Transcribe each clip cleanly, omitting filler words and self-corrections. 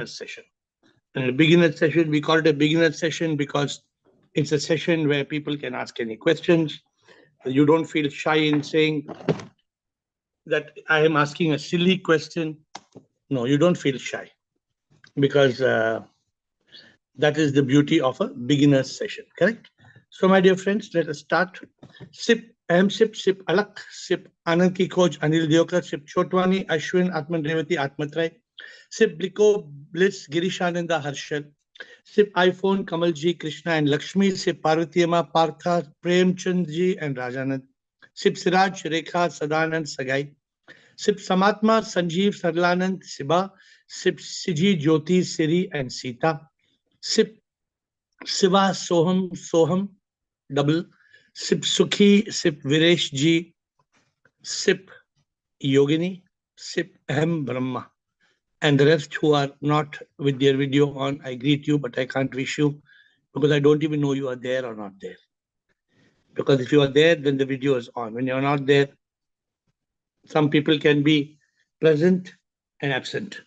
session. And a beginner session, we call it a beginner session because it's a session where people can ask any questions. You don't feel shy in saying that I am asking a silly question. No, you don't feel shy because that is the beauty of a beginner session, correct? So, my dear friends, let us start. Sip, Ahem Sip, Sip Alak, Sip Anand Ki Khoj, Anil Diokar, Sip Chotwani, Ashwin, Atman Revati, Atmatray, Sip Bliko, Bliss, Girishananda, Harshal, Sip iPhone, Kamalji, Krishna and Lakshmi, Sip Parvati Amma, Partha, Premchandji and Rajanand, Sip Siraj, Rekha, Sadanand, Sagai, Sip Samatma, Sanjeev, Sarlanand, Siba, Sip Siji, Jyoti, Siri and Sita, Sip Siva, Soham, double, Sip Sukhi, Sip Viresh Ji, Sip Yogini, Sip Ahem Brahma. And the rest who are not with their video on, I greet you, but I can't wish you because I don't even know you are there or not there. Because if you are there, then the video is on. When you're not there, some people can be present and absent.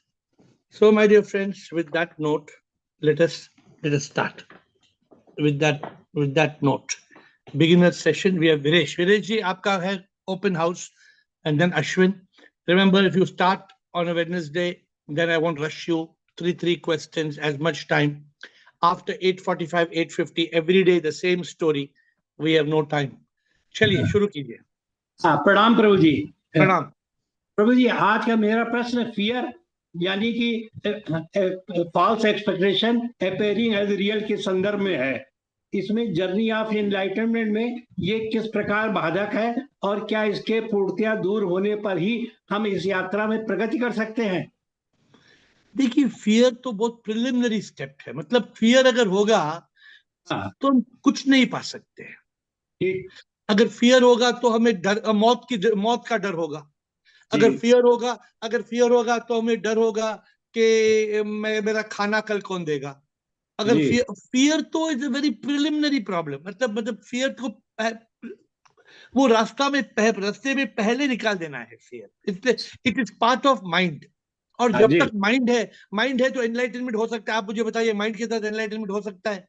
So, my dear friends, with that note, let us start. With that note, beginner session. We have Viresh. Viresh ji, aapka hai open house, and then Ashwin. Remember, if you start on a Wednesday, then I won't rush you. Three questions, as much time. After 8:45, 8:50, every day the same story. We have no time. चलिए शुरू कीजिए. हाँ, प्रणाम प्रभु जी. प्रणाम. प्रभु जी, आज का मेरा प्रश्न फियर यानी कि false expectation appearing as real के संदर्भ में है. इसमें जर्नी ऑफ एनलाइटनमेंट में ये किस प्रकार बाधक है और क्या इसके पूर्णतया दूर होने पर ही हम इस यात्रा में प्रगति कर सकते हैं? देखिए, फियर तो बहुत प्रिलिमिनरी स्टेप है. मतलब फियर अगर होगा तो हम कुछ नहीं पा सकते. अगर फियर होगा तो हमें डर, मौत का डर होगा. अगर फियर होगा तो हमें डर होगा कि मेरा खाना कल कौन देगा. अगर फियर तो is a very preliminary problem. मतलब फियर को वो रास्ते में पहले निकाल देना है. Fear it is part of mind. और जब तक माइंड है तो एनलाइटनमेंट हो सकता है. आप मुझे बताइए, माइंड के साथ एनलाइटनमेंट हो सकता है?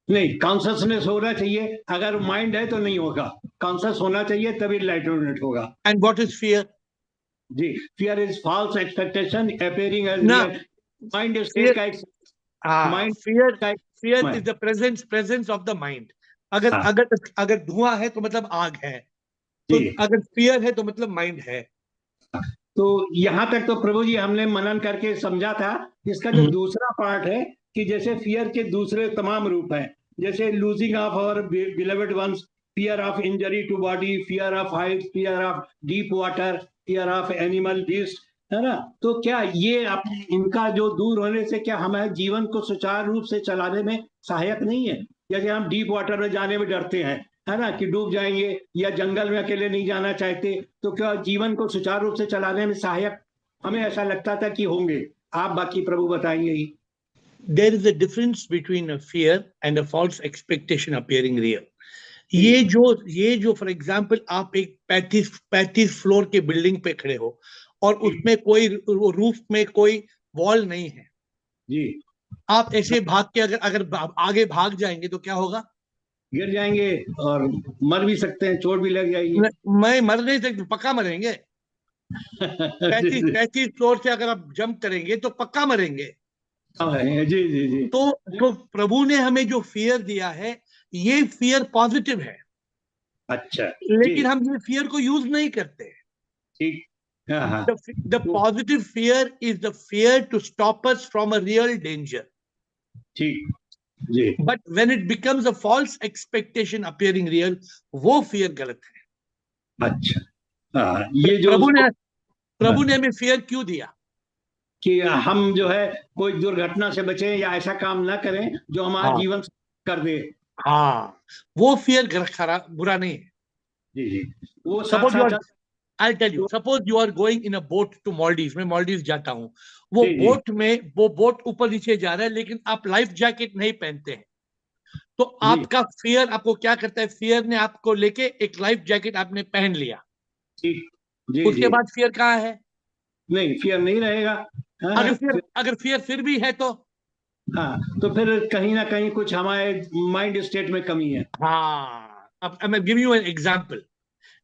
नहीं, कॉन्शियसनेस होना चाहिए. अगर माइंड है तो नहीं होगा. कॉन्शियस होना चाहिए तभी एनलाइटनमेंट होगा. And what is fear? जी, fear is false expectation appearing as real. Mind is state का mind. Fear is the presence of the mind. अगर धुआं है तो मतलब आग है. तो अगर फियर है तो मतलब माइंड है. तो यहाँ तक तो प्रभु जी हमने मनन करके समझा था. इसका जो दूसरा पार्ट है कि जैसे फियर के दूसरे तमाम रूप हैं, जैसे losing of our beloved ones, fear of injury to body, fear of height, fear of deep water, fear of animal beast, है ना. तो क्या ये इनका जो दूर होने से क्या हमारे जीवन को सुचारू रूप से चलाने में सहायक नहीं है? जैसे हम डीप वाटर में जाने में डरते हैं, है ना, कि डूब जाएंगे, या जंगल में अकेले नहीं जाना चाहते, तो क्या जीवन को सुचारू रूप से चलाने में सहायक हमें ऐसा लगता था कि होंगे? आप बाकी प्रभु बताएंगे ही. There is a difference between a fear and a false expectation appearing real. ये जो फॉर एग्जाम्पल आप एक 35 फ्लोर के बिल्डिंग पे खड़े हो और उसमें कोई रूफ में कोई वॉल नहीं है जी. आप ऐसे भाग के अगर आगे भाग जाएंगे तो क्या होगा? गिर जाएंगे और मर भी सकते हैं, चोट भी लग जाएगी. मैं मर नहीं सकता, पक्का मरेंगे. 35 फ्लोर से अगर आप जंप करेंगे तो पक्का मरेंगे. जी जी जी. तो प्रभु ने हमें जो फियर दिया है, ये फियर पॉजिटिव है. अच्छा. लेकिन हम ये फियर को यूज नहीं करते. ठीक. The positive fear is the fear to stop us from a real danger. ठीक. जी. But when it becomes a false expectation appearing real, वो फियर गलत है. अच्छा. ये जो प्रभु ने हमें फियर क्यों दिया? कि हम जो है कोई दुर्घटना से बचें या ऐसा काम ना करें जो हमारा जीवन कर दे. हाँ, वो फियर खराब बुरा नहीं है. जी जी. वो I'll tell you, suppose you are going in a boat to Maldives. मैं मालदीव जाता हूँ. वो बोट ऊपर नीचे जा रहा है, लेकिन आप लाइफ जैकेट नहीं पहनते हैं. तो आपका फियर आपको क्या करता है? फियर ने आपको लेके एक लाइफ जैकेट आपने पहन लिया. जी. उसके बाद फियर कहाँ है? नहीं, फियर नहीं रहेगा. अगर फियर फिर भी है तो फिर कहीं ना कहीं कुछ हमारे माइंड स्टेट में कमी है। हाँ, अब मैं गिव यू एन एग्जांपल।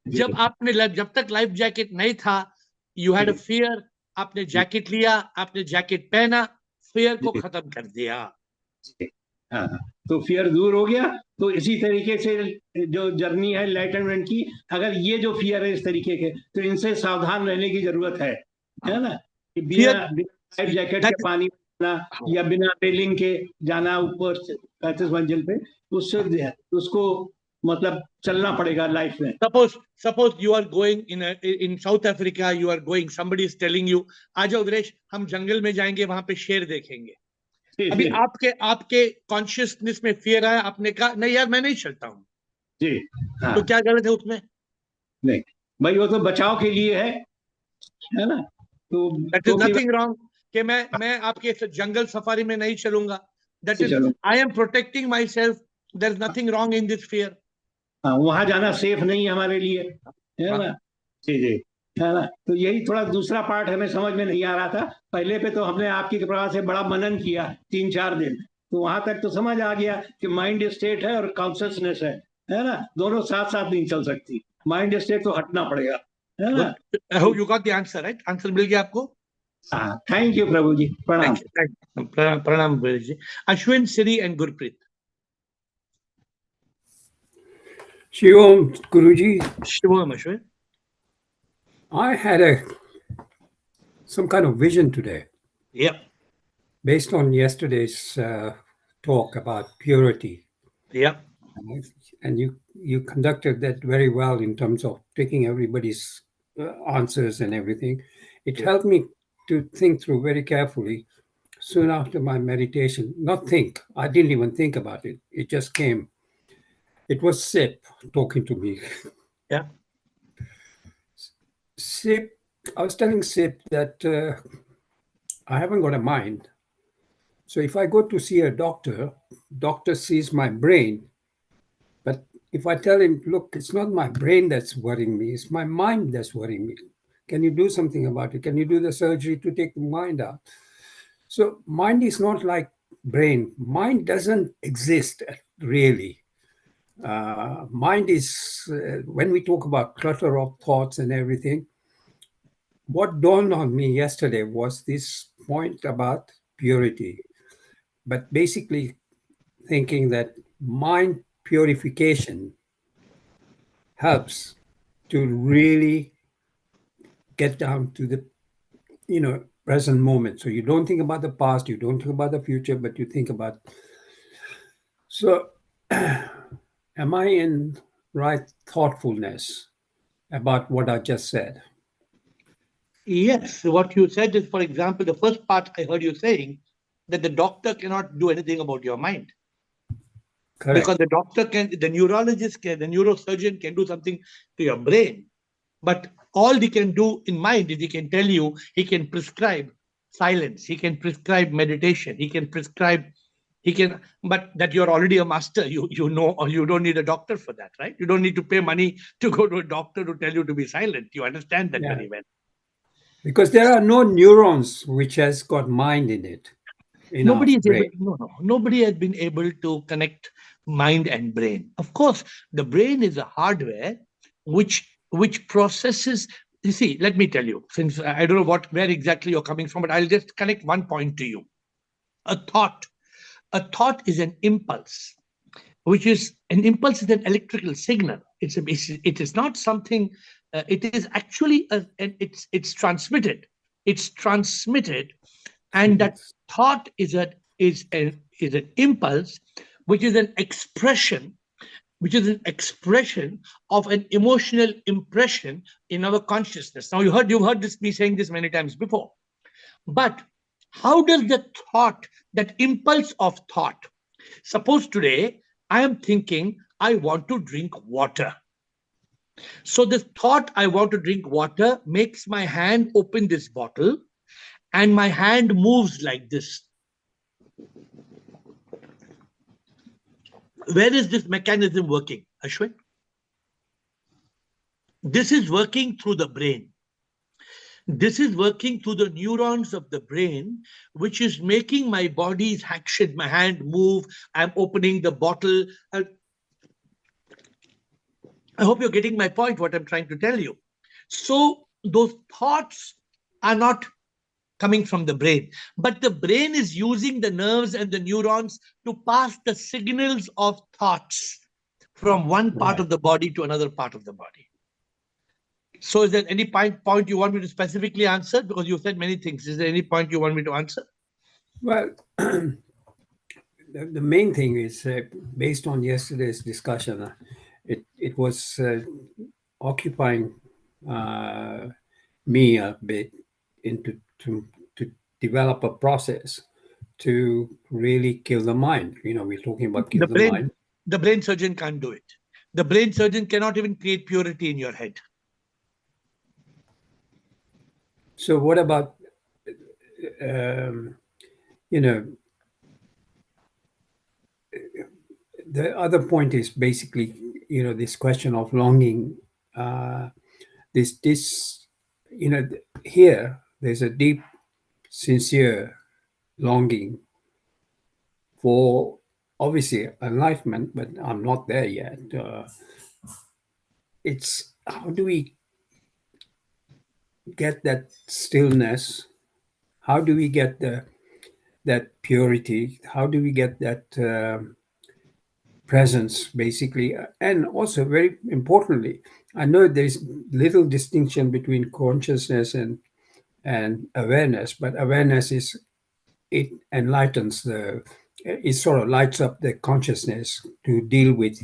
जी जब तक लाइफ जैकेट नहीं था, यू हैड अ जी फियर, आपने जी जैकेट लिया, आपने जैकेट पहना, फियर को जी खत्म कर दिया। जी। हाँ हाँ। तो फियर दूर हो गया। तो इसी तरीके से जो जर्नी है लाइटनमेंट की, अगर ये जो फियर है इस तरीके के, तो इनसे सावधान रहने की जरूरत है ना, कि बिना फियर बिना लाइफ जैकेट के दैट पानी में जाना या बिना रेलिंग के जाना ऊपर 35 मंजिल पे, उससे उसको मतलब चलना पड़ेगा लाइफ में। suppose you are going in South Africa, you are going, somebody is telling you, आ जाओ वीरेश, हम जंगल में जाएंगे, वहां पे शेर देखेंगे। जी अभी जी आपके कॉन्शियसनेस में फियर आया, आपने कहा नहीं यार मैं नहीं चलता हूं, जी। हाँ। तो क्या गलत है उसमें? नहीं भाई, वो तो बचाव के लिए है ना। तो दैट इज तो की नथिंग रॉन्ग कि मैं आपके जंगल सफारी में नहीं चलूंगा। दैट इज, चलो। I am protecting my self, there is nothing wrong in this fear. हाँ, वहां जाना सेफ नहीं है हमारे लिए, है वाह। ना। जी जी। है ना। तो यही थोड़ा दूसरा पार्ट हमें समझ में नहीं आ रहा था। पहले पे तो हमने आपकी कृपा से बड़ा मनन किया 3-4 दिन, तो वहां तक तो समझ आ गया कि माइंड स्टेट है और कॉन्शियसनेस है ना, दोनों साथ साथ नहीं चल सकती। माइंड स्टेट तो हटना पड़ेगा, है ना। Good, I hope you got the answer, right? Answer मिल गया आपको? हाँ, थैंक यू प्रभु जी, प्रणाम। थैंक यू, प्रणाम Viresh ji. Ashwin, Siri and Gurpreet. Shivam, Guruji, Shivam, Ashwin. I had some kind of vision today Yeah, based on yesterday's talk about purity. yeah, And you conducted that very well in terms of taking everybody's answers and everything. It yeah. helped me to think through very carefully soon after my meditation. Not think, I didn't even think about it. It just came. It was Sip talking to me. Yeah. Sip, I was telling Sip that I haven't got a mind. So if I go to see a doctor sees my brain. But if I tell him, look, it's not my brain that's worrying me, it's my mind that's worrying me. Can you do something about it? Can you do the surgery to take the mind out? So mind is not like brain. Mind doesn't exist really. Mind is, when we talk about clutter of thoughts and everything, what dawned on me yesterday was this point about purity. But basically, thinking that mind purification helps to really get down to the present moment. So you don't think about the past, you don't think about the future, but you think about. So, am I in right thoughtfulness about what I just said? Yes, what you said is, for example, the first part I heard you saying that the doctor cannot do anything about your mind, because Correct. the doctor can, the neurologist can, the neurosurgeon can do something to your brain. But all he can do in mind is he can tell you, he can prescribe silence, he can prescribe meditation, he can prescribe, he can, but that you're already a master, you know, or you don't need a doctor for that, right? You don't need to pay money to go to a doctor to tell you to be silent. You understand that Yeah. very well. Because there are no neurons which has got mind in it in our Nobody is able, brain. nobody has been able to connect mind and brain. Of course, the brain is a hardware which processes. You see, let me tell you, since I don't know where exactly you're coming from, but I'll just connect one point to you. A thought. A thought is an impulse, which is an impulse is an electrical signal. It is not something. It is actually it's transmitted. It's transmitted, and that Yes. thought is an impulse, which is an expression, of an emotional impression in our consciousness. Now you've heard this me saying this many times before, but how does the thought, that impulse of thought, suppose today I am thinking I want to drink water. So this thought I want to drink water makes my hand open this bottle, and my hand moves like this. Where is this mechanism working, Ashwin? This is working through the brain. This is working through the neurons of the brain, which is making my body's action, my hand move. I'm opening the bottle. I hope you're getting my point, what I'm trying to tell you. So those thoughts are not coming from the brain, but the brain is using the nerves and the neurons to pass the signals of thoughts from one part of the body to another part of the body. So is there any point you want me to specifically answer? Because you said many things. Is there any point you want me to answer? Well, the main thing is based on yesterday's discussion, it was occupying me a bit to develop a process to really kill the mind. We're talking about kill the mind. The brain surgeon can't do it. The brain surgeon cannot even create purity in your head. So what about, the other point is basically, this question of longing. Here there's a deep, sincere longing for obviously enlightenment, but I'm not there yet. It's how do we get that stillness? How do we get that purity? How do we get that presence, basically? And also, very importantly, I know there's little distinction between consciousness and awareness, but awareness it enlightens it sort of lights up the consciousness to deal with,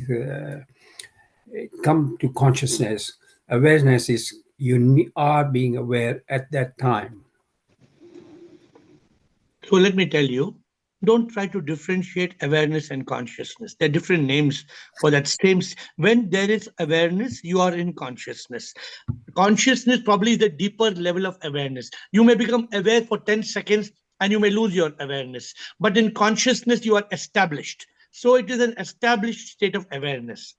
come to consciousness. Awareness is you are being aware at that time. So let me tell you, don't try to differentiate awareness and consciousness. They're different names for that same. When there is awareness, you are in consciousness. Consciousness probably is the deeper level of awareness. You may become aware for 10 seconds and you may lose your awareness. But in consciousness, you are established. So it is an established state of awareness.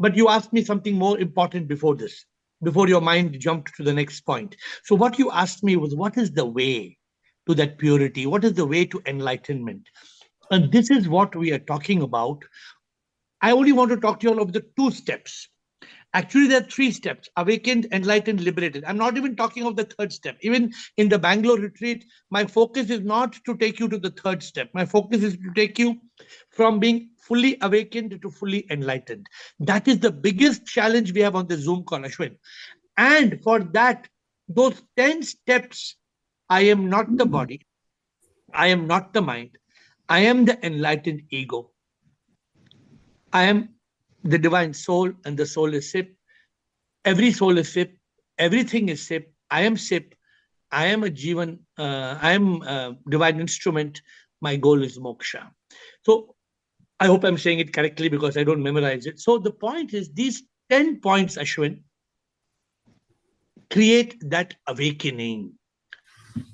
But you asked me something more important before this, before your mind jumped to the next point. So what you asked me was, what is the way to that purity? What is the way to enlightenment? And this is what we are talking about. I only want to talk to you all of the 2 steps. Actually, there are 3 steps: awakened, enlightened, liberated. I'm not even talking of the 3rd step. Even in the Bangalore retreat, my focus is not to take you to the 3rd step. My focus is to take you from being fully awakened to fully enlightened. That is the biggest challenge we have on the Zoom call, Ashwin. And for that, those 10 steps, I am not the body. I am not the mind. I am the enlightened ego. I am the divine soul, and the soul is Sip. Every soul is Sip. Everything is Sip. I am Sip. I am a Jivan. I am a divine instrument. My goal is moksha. So I hope I'm saying it correctly because I don't memorize it. So the point is, these 10 points, Ashwin, create that awakening.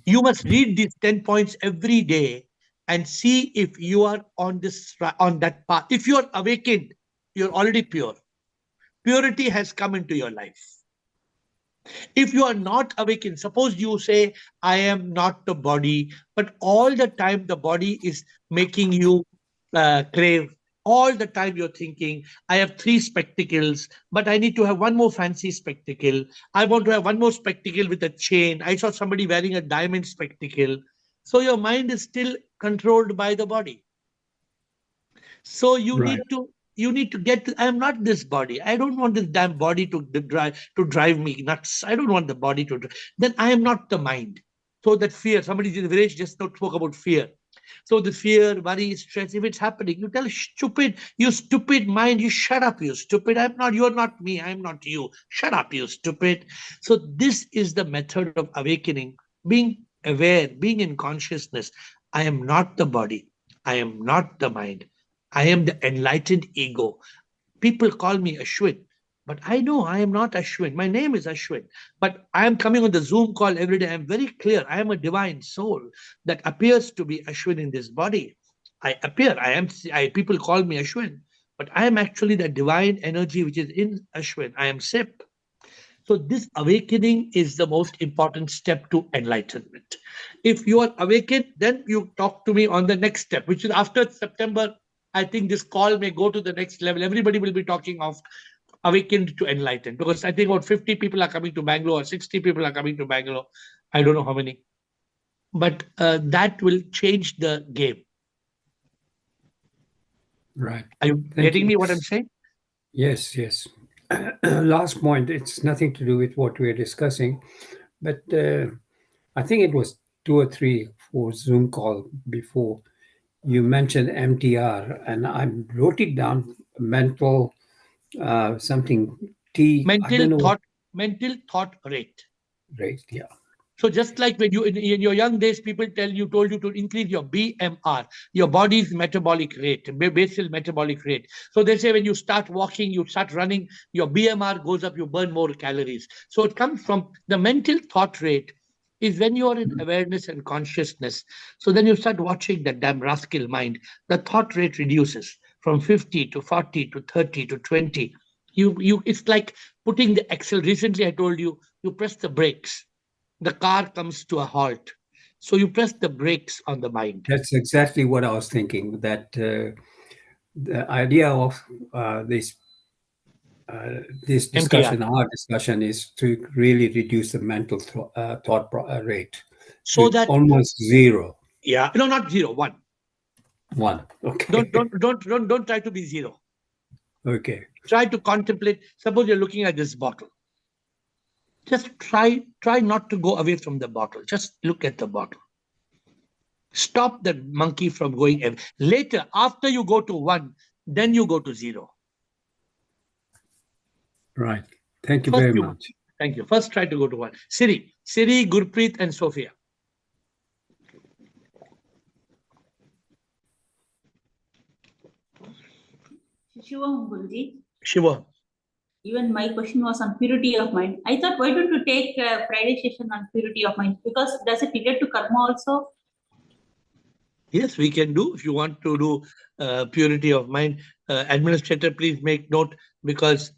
You must read these 10 points every day and see if you are on that path. If you are awakened, you're already pure. Purity has come into your life. If you are not awakened, suppose you say, I am not the body, but all the time the body is making you crave. All the time you're thinking, I have 3 spectacles, but I need to have one more fancy spectacle. I want to have one more spectacle with a chain. I saw somebody wearing a diamond spectacle. So your mind is still controlled by the body. So you need to get to, I am not this body. I don't want this damn body to drive me nuts. I don't want the body to then I am not the mind. So that fear, somebody Viresh just now spoke about fear. So the fear, worry, stress, if it's happening, you tell you stupid mind, you shut up, you stupid. You're not me, I'm not you. Shut up, you stupid. So this is the method of awakening, being aware, being in consciousness. I am not the body. I am not the mind. I am the enlightened ego. People call me Ashwin, but I know I am not Ashwin. My name is Ashwin, but I am coming on the Zoom call every day. I'm very clear. I am a divine soul that appears to be Ashwin in this body. I appear. People call me Ashwin, but I am actually the divine energy which is in Ashwin. I am Sip. So this awakening is the most important step to enlightenment. If you are awakened, then you talk to me on the next step, which is after September. I think this call may go to the next level. Everybody will be talking of awakened to enlightened, because I think about 50 people are coming to Bangalore, or 60 people are coming to Bangalore. I don't know how many, but that will change the game. Right. Are you Thank getting you. me what I'm saying? Yes, yes. Last point, it's nothing to do with what we're discussing, but I think it was 2 or 3 for Zoom call before you mentioned MTR, and I wrote it down, mental something T. I don't know. Mental thought rate. Right, yeah. So just like when you in your young days, people told you to increase your BMR, your body's metabolic rate, basal metabolic rate. So they say when you start walking, you start running, your BMR goes up, you burn more calories. So it comes from the mental thought rate is when you are in awareness and consciousness. So then you start watching that damn rascal mind. The thought rate reduces from 50 to 40 to 30 to 20. It's like putting the axle. Recently, I told you, you press the brakes, the car comes to a halt. So you press the brakes on the mind. That's exactly what I was thinking, that the idea of this discussion, our discussion, is to really reduce the mental thought rate So to that almost zero. Yeah, no, not zero, 1. 1. Okay. Don't try to be 0. Okay. Try to contemplate. Suppose you're looking at this bottle. Just try not to go away from the bottle. Just look at the bottle. Stop the monkey from going away. Later, after you go to 1, then you go to 0. Right. Thank you very much. Thank you. First, try to go to 1. Siri, Gurpreet, and Sophia. Shiva. Even my question was on purity of mind. I thought, why don't you take a Friday session on purity of mind? Because does it relate to karma also? Yes, we can do. If you want to do purity of mind, administrator, please make note, because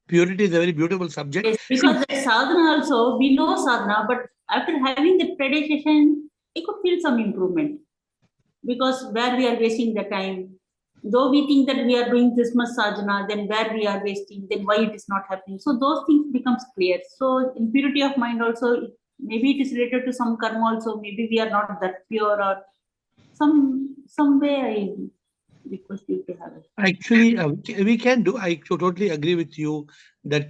purity is a very beautiful subject. Yes, because the sadhana also, we know sadhana, but after having the Friday session, I could feel some improvement. Because where we are wasting the time, though we think that we are doing this much sadhana, then where we are wasting, then why it is not happening. So those things becomes clear. So in purity of mind also, maybe it is related to some karma also, maybe we are not that pure, or some way I request you to have it. Actually, we can do. I totally agree with you that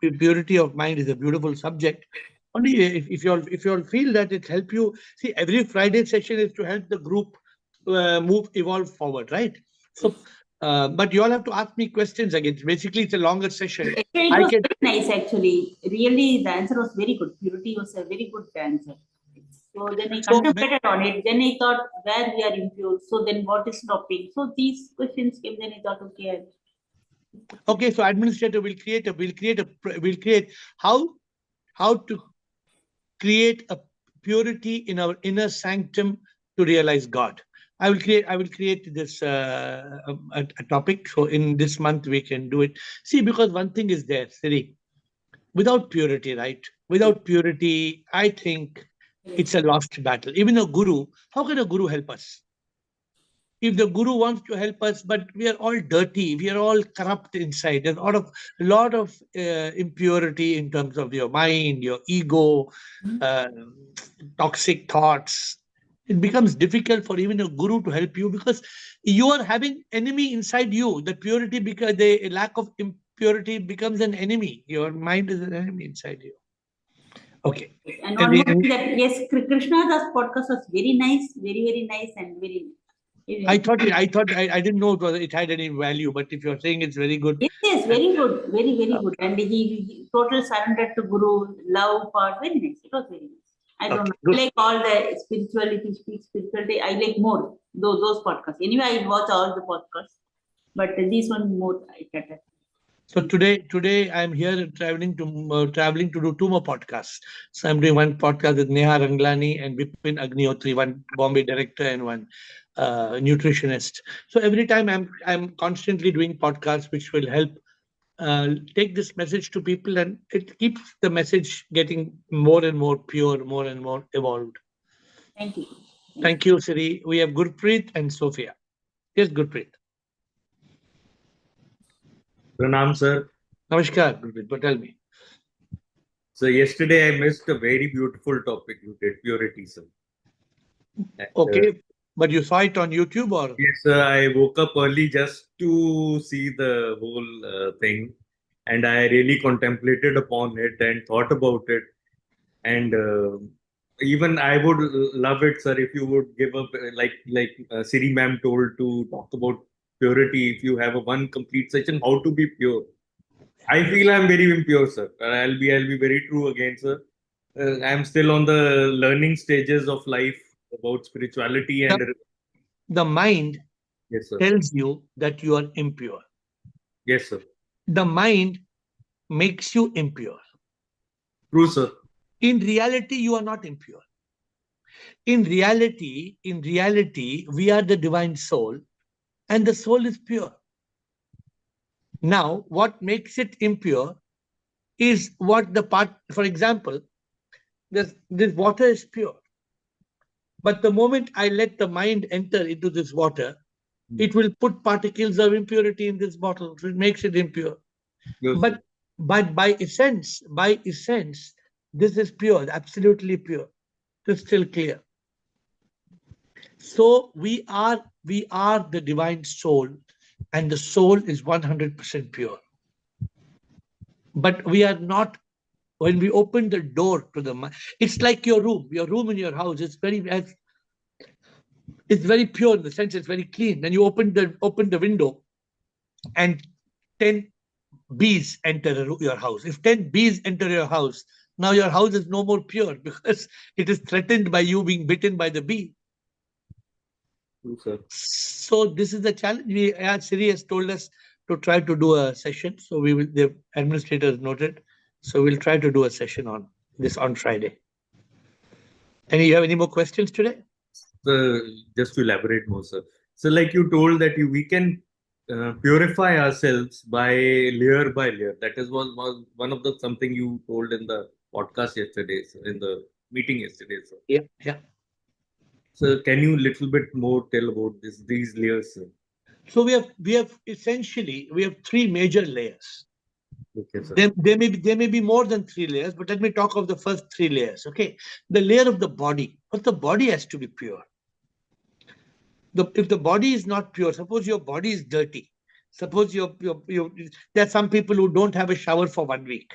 purity of mind is a beautiful subject. Only if you all feel that it help you. See, every Friday session is to help the group evolve forward, right? So, but you all have to ask me questions again. Basically, it's a longer session. It was very nice, actually. Really, the answer was very good. Purity was a very good answer. So then I contemplated on it. Then I thought, where we are impure. So then what is stopping? So these questions came. Then I thought, okay. Okay, so administrator will create how to create a purity in our inner sanctum to realize God. I will create this a topic. So in this month we can do it. See, because one thing is there, Siri, without purity, right? Without purity, I think it's a lost battle. Even a guru, how can a guru help us? If the guru wants to help us, but we are all dirty, we are all corrupt inside. There's a lot of impurity in terms of your mind, your ego, toxic thoughts. It becomes difficult for even a guru to help you, because you are having enemy inside you. The purity, because the lack of impurity becomes an enemy. Your mind is an enemy inside you. Okay. And one more thing, that yes, Krishna's podcast was very nice, very nice, and very. I didn't know it had any value, but if you're saying it's very good. Yes, very good, very good. And he totally surrendered to Guru, love part, very nice. It was very nice. I don't know. I like all the spirituality, spirituality. I like more those podcasts. Anyway, I watch all the podcasts, but this one more I better. So today I'm here traveling to do 2 more podcasts. So I'm doing one podcast with Neha Ranglani and Vipin Agnihotri, one Bombay director and one nutritionist. So every time I'm constantly doing podcasts which will help take this message to people, and it keeps the message getting more and more pure, more and more evolved. Thank you. Thank you, Siri. We have Gurpreet and Sophia. Yes, Gurpreet. Pranam, sir. Namaskar, Gurpreet, but tell me. So yesterday I missed a very beautiful topic you did, purity, sir. And, Okay, but you saw it on YouTube or? yes, sir. I woke up early just to see the whole thing, and I really contemplated upon it and thought about it. And even I would love it, sir, if you would give up, like Siri ma'am told, to talk about purity. If you have a one complete session, how to be pure. I feel I'm very impure, sir. I'll be very true again, sir. I'm still on the learning stages of life about spirituality and The mind yes, sir. tells you that you are impure. Yes, sir. The mind makes you impure. True, sir. In reality, you are not impure. In reality, we are the divine soul, and the soul is pure. Now, what makes it impure is what the part, for example, this water is pure. But the moment I let the mind enter into this water, it will put particles of impurity in this bottle. So it makes it impure. Yes, But sir. by essence, this is pure, absolutely pure, crystal clear. So we are the divine soul, and the soul is 100% pure. But we are not. When we open the door to the mind, it's like your room in your house. It's very pure in the sense it's very clean. Then you open the window, and 10 bees enter your house. If 10 bees enter your house, now your house is no more pure because it is threatened by you being bitten by the bee. True, sir. So this is the challenge. Siri has told us to try to do a session. So the administrators noted. So we'll try to do a session on this on Friday. You have any more questions today? So just to elaborate more, sir. So, like you told that we can purify ourselves by layer. That is one of the something you told in the podcast yesterday, sir, in the meeting yesterday, sir. Yeah. So, can you little bit more tell about these layers, sir? So we have essentially three major layers. Okay, sir. There may be more than three layers, but let me talk of the first three layers. Okay, the layer of the body. But the body has to be pure. If the body is not pure, suppose your body is dirty. Suppose there are some people who don't have a shower for 1 week.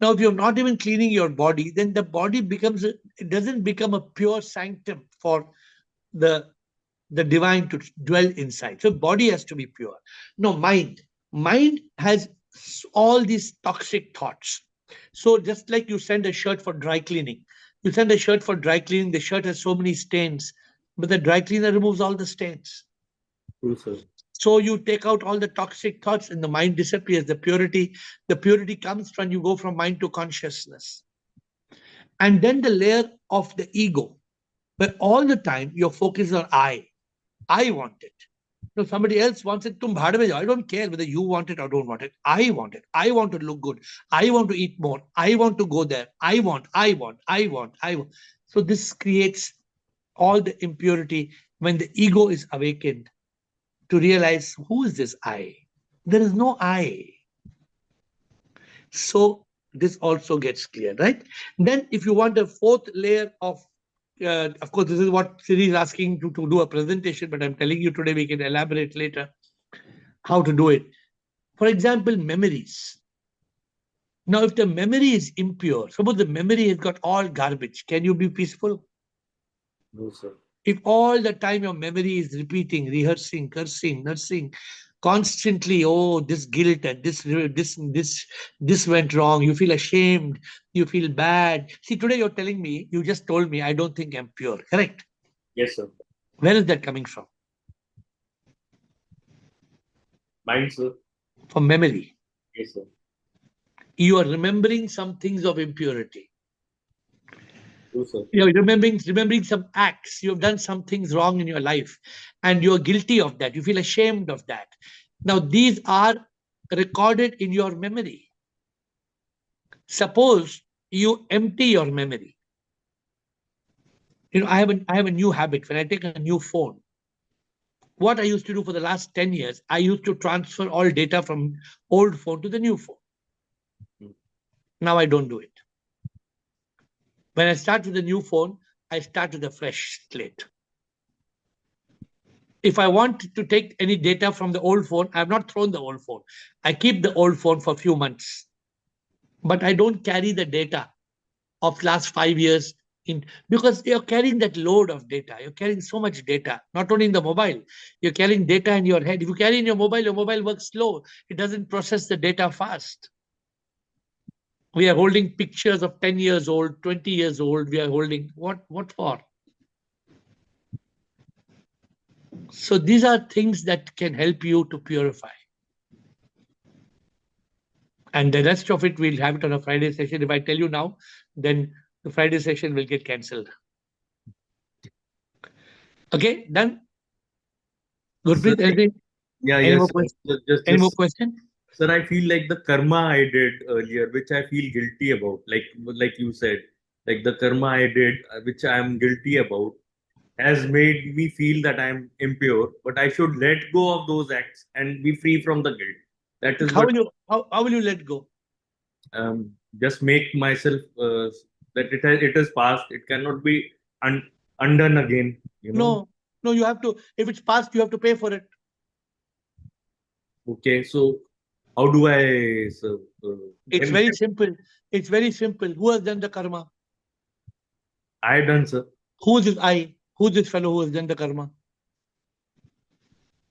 Now, if you're not even cleaning your body, then the body it doesn't become a pure sanctum for the divine to dwell inside. So body has to be pure. No, mind has all these toxic thoughts. So just like you send a shirt for dry cleaning, the shirt has so many stains, but the dry cleaner removes all the stains. True, sir. So you take out all the toxic thoughts and the mind disappears. The purity comes when you go from mind to consciousness. And then the layer of the ego, where all the time your focus is on I want it. No, somebody else wants it. Tum bhad mein jao. I don't care whether you want it or don't want it. I want it. I want to look good. I want to eat more. I want to go there. I want. So this creates all the impurity when the ego is awakened to realize, who is this I? There is no I. So this also gets clear, right? Then if you want a fourth layer of course, this is what Siri is asking to do a presentation, but I'm telling you today, we can elaborate later how to do it. For example, memories. Now, if the memory is impure, suppose the memory has got all garbage, can you be peaceful? No, sir. If all the time your memory is repeating, rehearsing, cursing, nursing, constantly, oh, this guilt and this went wrong, you feel ashamed, you feel bad. See, today you just told me, I don't think I'm pure, correct? Yes, sir. Where is that coming from? Mind, sir. From memory. Yes, sir. You are remembering some things of impurity. True, sir. You're remembering some acts. You have done some things wrong in your life, and you're guilty of that. You feel ashamed of that. Now, these are recorded in your memory. Suppose you empty your memory. I have a new habit. When I take a new phone, what I used to do for the last 10 years, I used to transfer all data from old phone to the new phone. Now I don't do it. When I start with a new phone, I start with a fresh slate. If I want to take any data from the old phone, I have not thrown the old phone. I keep the old phone for a few months. But I don't carry the data of last 5 years because you're carrying that load of data. You're carrying so much data, not only in the mobile. You're carrying data in your head. If you carry in your mobile works slow. It doesn't process the data fast. We are holding pictures of 10 years old, 20 years old. We are holding what for? So these are things that can help you to purify. And the rest of it, we'll have it on a Friday session. If I tell you now, then the Friday session will get cancelled. Okay, done? Gurpreet, anything? Yeah, Any yes. more questions? Any more questions? Sir, I feel like the karma I did earlier, which I feel guilty about, like you said, like the karma I did, which I am guilty about, has made me feel that I am impure. But I should let go of those acts and be free from the guilt. That is How what will you let go? just make myself that it is past. It cannot be undone again. No, you have to. If it's past, you have to pay for it. Okay, so how do I? It's very simple. It's very simple. Who has done the karma? I done, sir. Who is this I? Who's this fellow who has done the karma?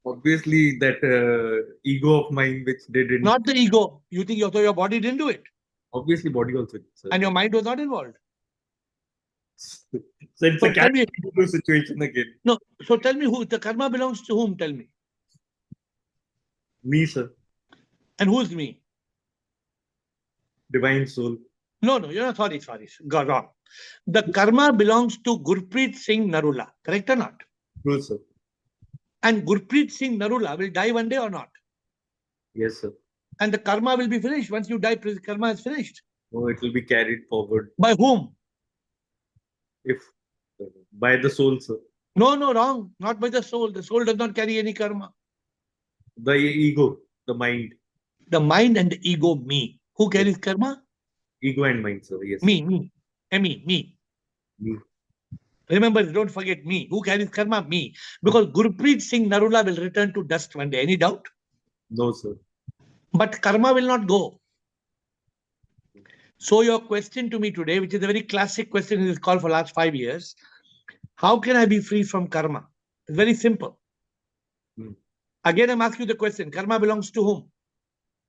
Obviously, that ego of mine which didn't. Not the ego. You think your body didn't do it? Obviously, body also. Sir. And your mind was not involved. So it's a catch situation again. No. So tell me who the karma belongs to whom? Tell me. Me, sir. And who's me? Divine soul. No, you're not. Sorry. Got wrong. The karma belongs to Gurpreet Singh Narula. Correct or not? True, sir. And Gurpreet Singh Narula will die one day or not? Yes, sir. And the karma will be finished. Once you die, karma is finished. No, it will be carried forward. By whom? By the soul, sir. No, wrong. Not by the soul. The soul does not carry any karma. The ego, the mind. The mind and the ego, me. Who carries karma? Ego and mind, sir. Yes. Me. Me. Remember, don't forget me. Who carries karma? Me. Because Gurpreet Singh Narula will return to dust one day. Any doubt? No, sir. But karma will not go. So your question to me today, which is a very classic question in this call for last 5 years, how can I be free from karma? It's very simple. Again, I'm asking you the question. Karma belongs to whom?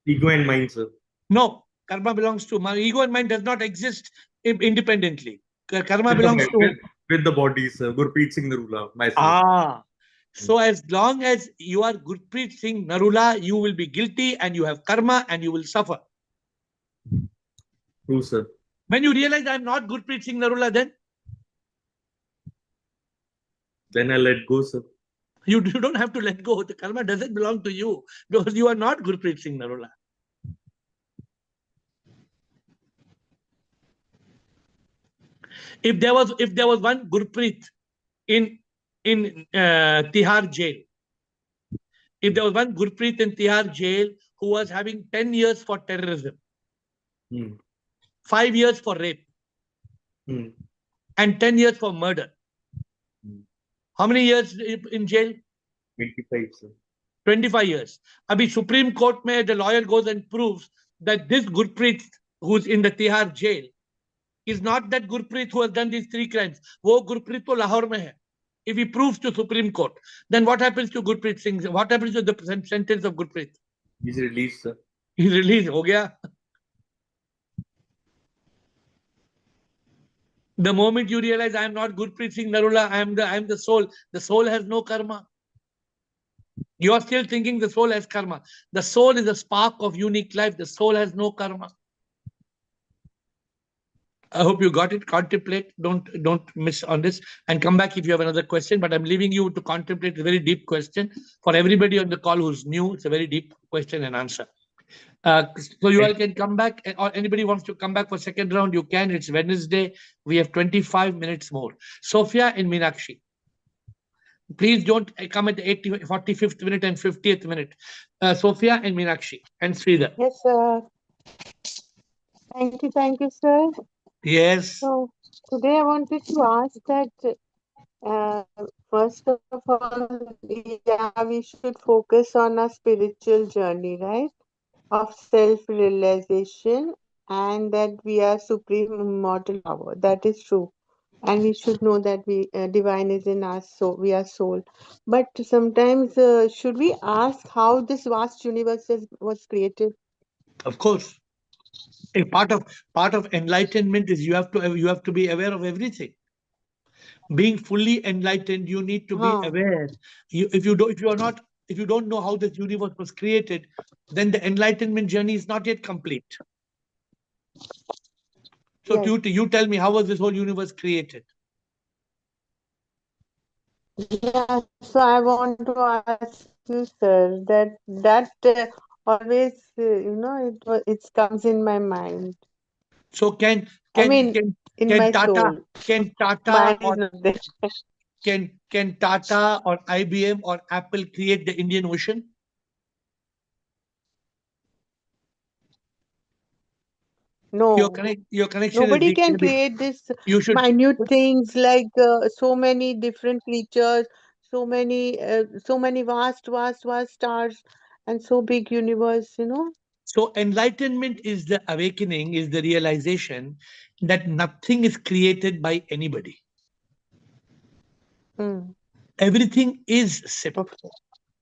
Ego and mind, sir. No. Karma belongs to my ego and mind does not exist independently. Karma belongs to whom? With the body, sir. Gurpreet Singh Narula, myself. So as long as you are Gurpreet Singh Narula, you will be guilty and you have karma and you will suffer. True, sir. When you realize I'm not Gurpreet Singh Narula, then I let go, sir. You don't have to let go. The karma doesn't belong to you because you are not Gurpreet Singh Narula. If there was one Gurpreet in Tihar jail, if there was one Gurpreet in Tihar jail who was having 10 years for terrorism, 5 years for rape, and 10 years for murder, how many years in jail? 25, sir. 25 years. Abhi Supreme Court mein the lawyer goes and proves that this Gurpreet who's in the Tihar jail is not that Gurpreet who has done these 3 crimes. Wo Gurpreet to Lahore mein hai. If he proves to Supreme Court, then what happens to Gurpreet Singh? What happens to the sentence of Gurpreet? He's released, sir. He's released. Ho gaya. The moment you realize I am not Gurpreet Singh Narula, I am the soul. The soul has no karma. You are still thinking the soul has karma. The soul is a spark of unique life. The soul has no karma. I hope you got it. Contemplate. Don't miss on this and come back if you have another question. But I'm leaving you to contemplate a very deep question. For everybody on the call who's new, it's a very deep question and answer. So you all can come back, or anybody wants to come back for second round, you can. It's Wednesday. We have 25 minutes more. Sophia and Meenakshi. Please don't come at the 45th minute and 50th minute. Sophia and Meenakshi and Sridhar. Yes, sir. Thank you, sir. Yes. So today I wanted to ask that first of all, yeah, we should focus on our spiritual journey, right? Of self-realization, and that we are supreme immortal power. That is true. And we should know that we divine is in us, so we are soul. But sometimes, should we ask how this vast universe was created? Of course. A part of enlightenment is you have to be aware of everything. Being fully enlightened, you need to be aware. If you don't know how this universe was created, then the enlightenment journey is not yet complete. So Yes. you tell me, how was this whole universe created? Yeah, so I want to ask you, sir, that always, it comes in my mind. So I mean, in my soul. can Tata Mine is not there. can Tata or IBM or Apple create the Indian Ocean? No, Your connection is nobody weak. can Maybe create this you should. minute things like so many different creatures, so many vast stars, and so big universe, So enlightenment is the awakening, is the realization that nothing is created by anybody. Mm, Everything is SIP. okay.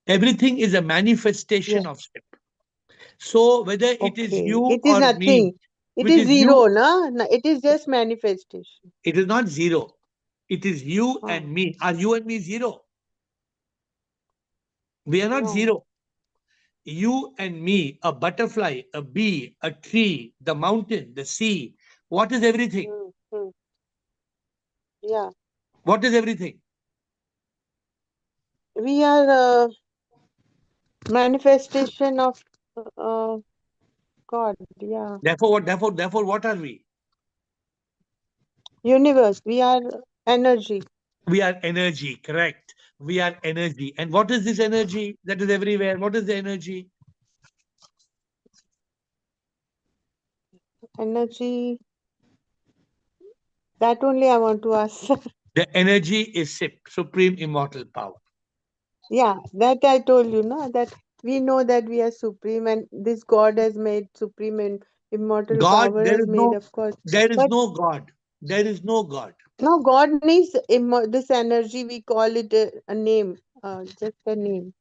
Everything is a manifestation Yes. of SIP. So whether it is Okay. you It is or me, nothing. It which is is you, zero, na? It is just manifestation. it is not zero. It is you Oh, and me. Are you and me zero? We are not no. zero. You and me, a butterfly, a bee, a tree, the mountain, the sea. What is everything? Mm. Yeah. What is everything? We are a manifestation of uh, God. Yeah. Therefore, what are we? Universe. We are energy. We are energy, correct. We are energy. And what is this energy that is everywhere? What is the energy? Energy. That only I want to ask. The energy is SIP, Supreme Immortal Power. Yeah, that I told you, no, that we know that we are supreme, and this God has made supreme and immortal God, power has made, of course. there is But no God. There is no God. no, God needs this energy. We call it a name, just a name.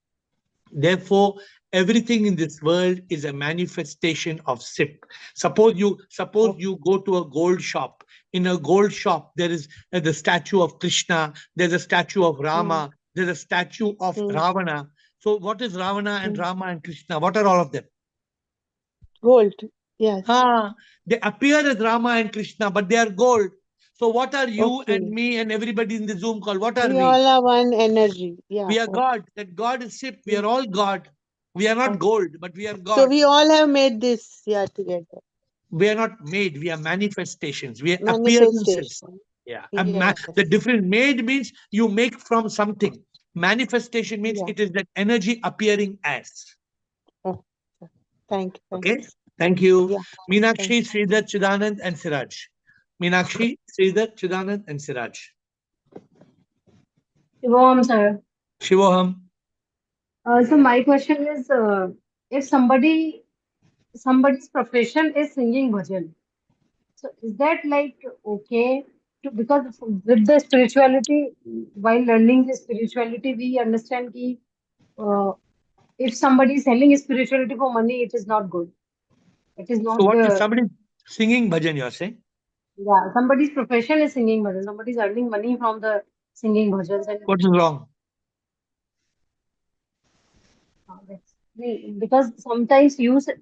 Therefore, everything in this world is a manifestation of SIP. Suppose you go to a gold shop. In a gold shop, there is the statue of Krishna, there's a statue of Mm, Rama, there's a statue of mm, Ravana. So what is Ravana and mm. Rama and Krishna? What are all of them? Gold. Yes. They appear as Rama and Krishna, but they are gold. So what are you and Okay. me and everybody in the Zoom call? What are We we? all are one energy. Yeah. We are Okay. God. That God is SIP. We are all God. We are not Okay. gold, but we are So God. we all have made this, yeah, together. We are not made. We are manifestations. We are appearances. Manifestation. Yeah. Yes. The difference, made means you make from something. Manifestation means Yeah. it is that energy appearing as. Oh, thank you. Okay. Thank you. Yeah. Thank Meenakshi, Sridhar, Chidanand, and Siraj. Meenakshi, Sridhar, Chidanand, and Siraj. Shivam, sir. Shivoham. So my question is, if somebody's profession is singing bhajan, so is that like okay? Because with the spirituality, while learning the spirituality, we understand that uh, if somebody is selling spirituality for money, it is not good. It is So not what if the somebody singing bhajan, you're saying? yeah. Somebody's profession is singing bhajan. Somebody's earning money from the singing bhajans and What is wrong? because sometimes you said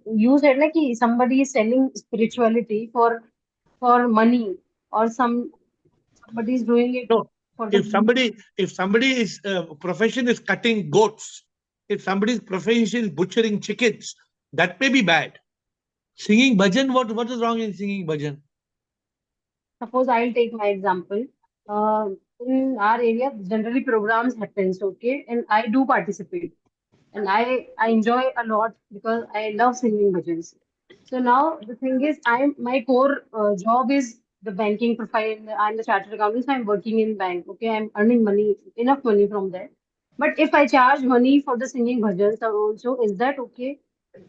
like somebody is selling spirituality for money or somebody is doing it No. for the If somebody is profession is cutting goats, if somebody's profession is butchering chickens, that may be bad. Singing bhajan, what is wrong in singing bhajan? Suppose I'll take my example. In our area, generally programs happens, okay, and I do participate, and I enjoy a lot because I love singing bhajans. So now the thing is, my core job is the banking profile. I'm the chartered accountant, so I'm working in bank. Okay, I'm earning money, enough money from there. But if I charge money for the singing bhajans also, is that okay?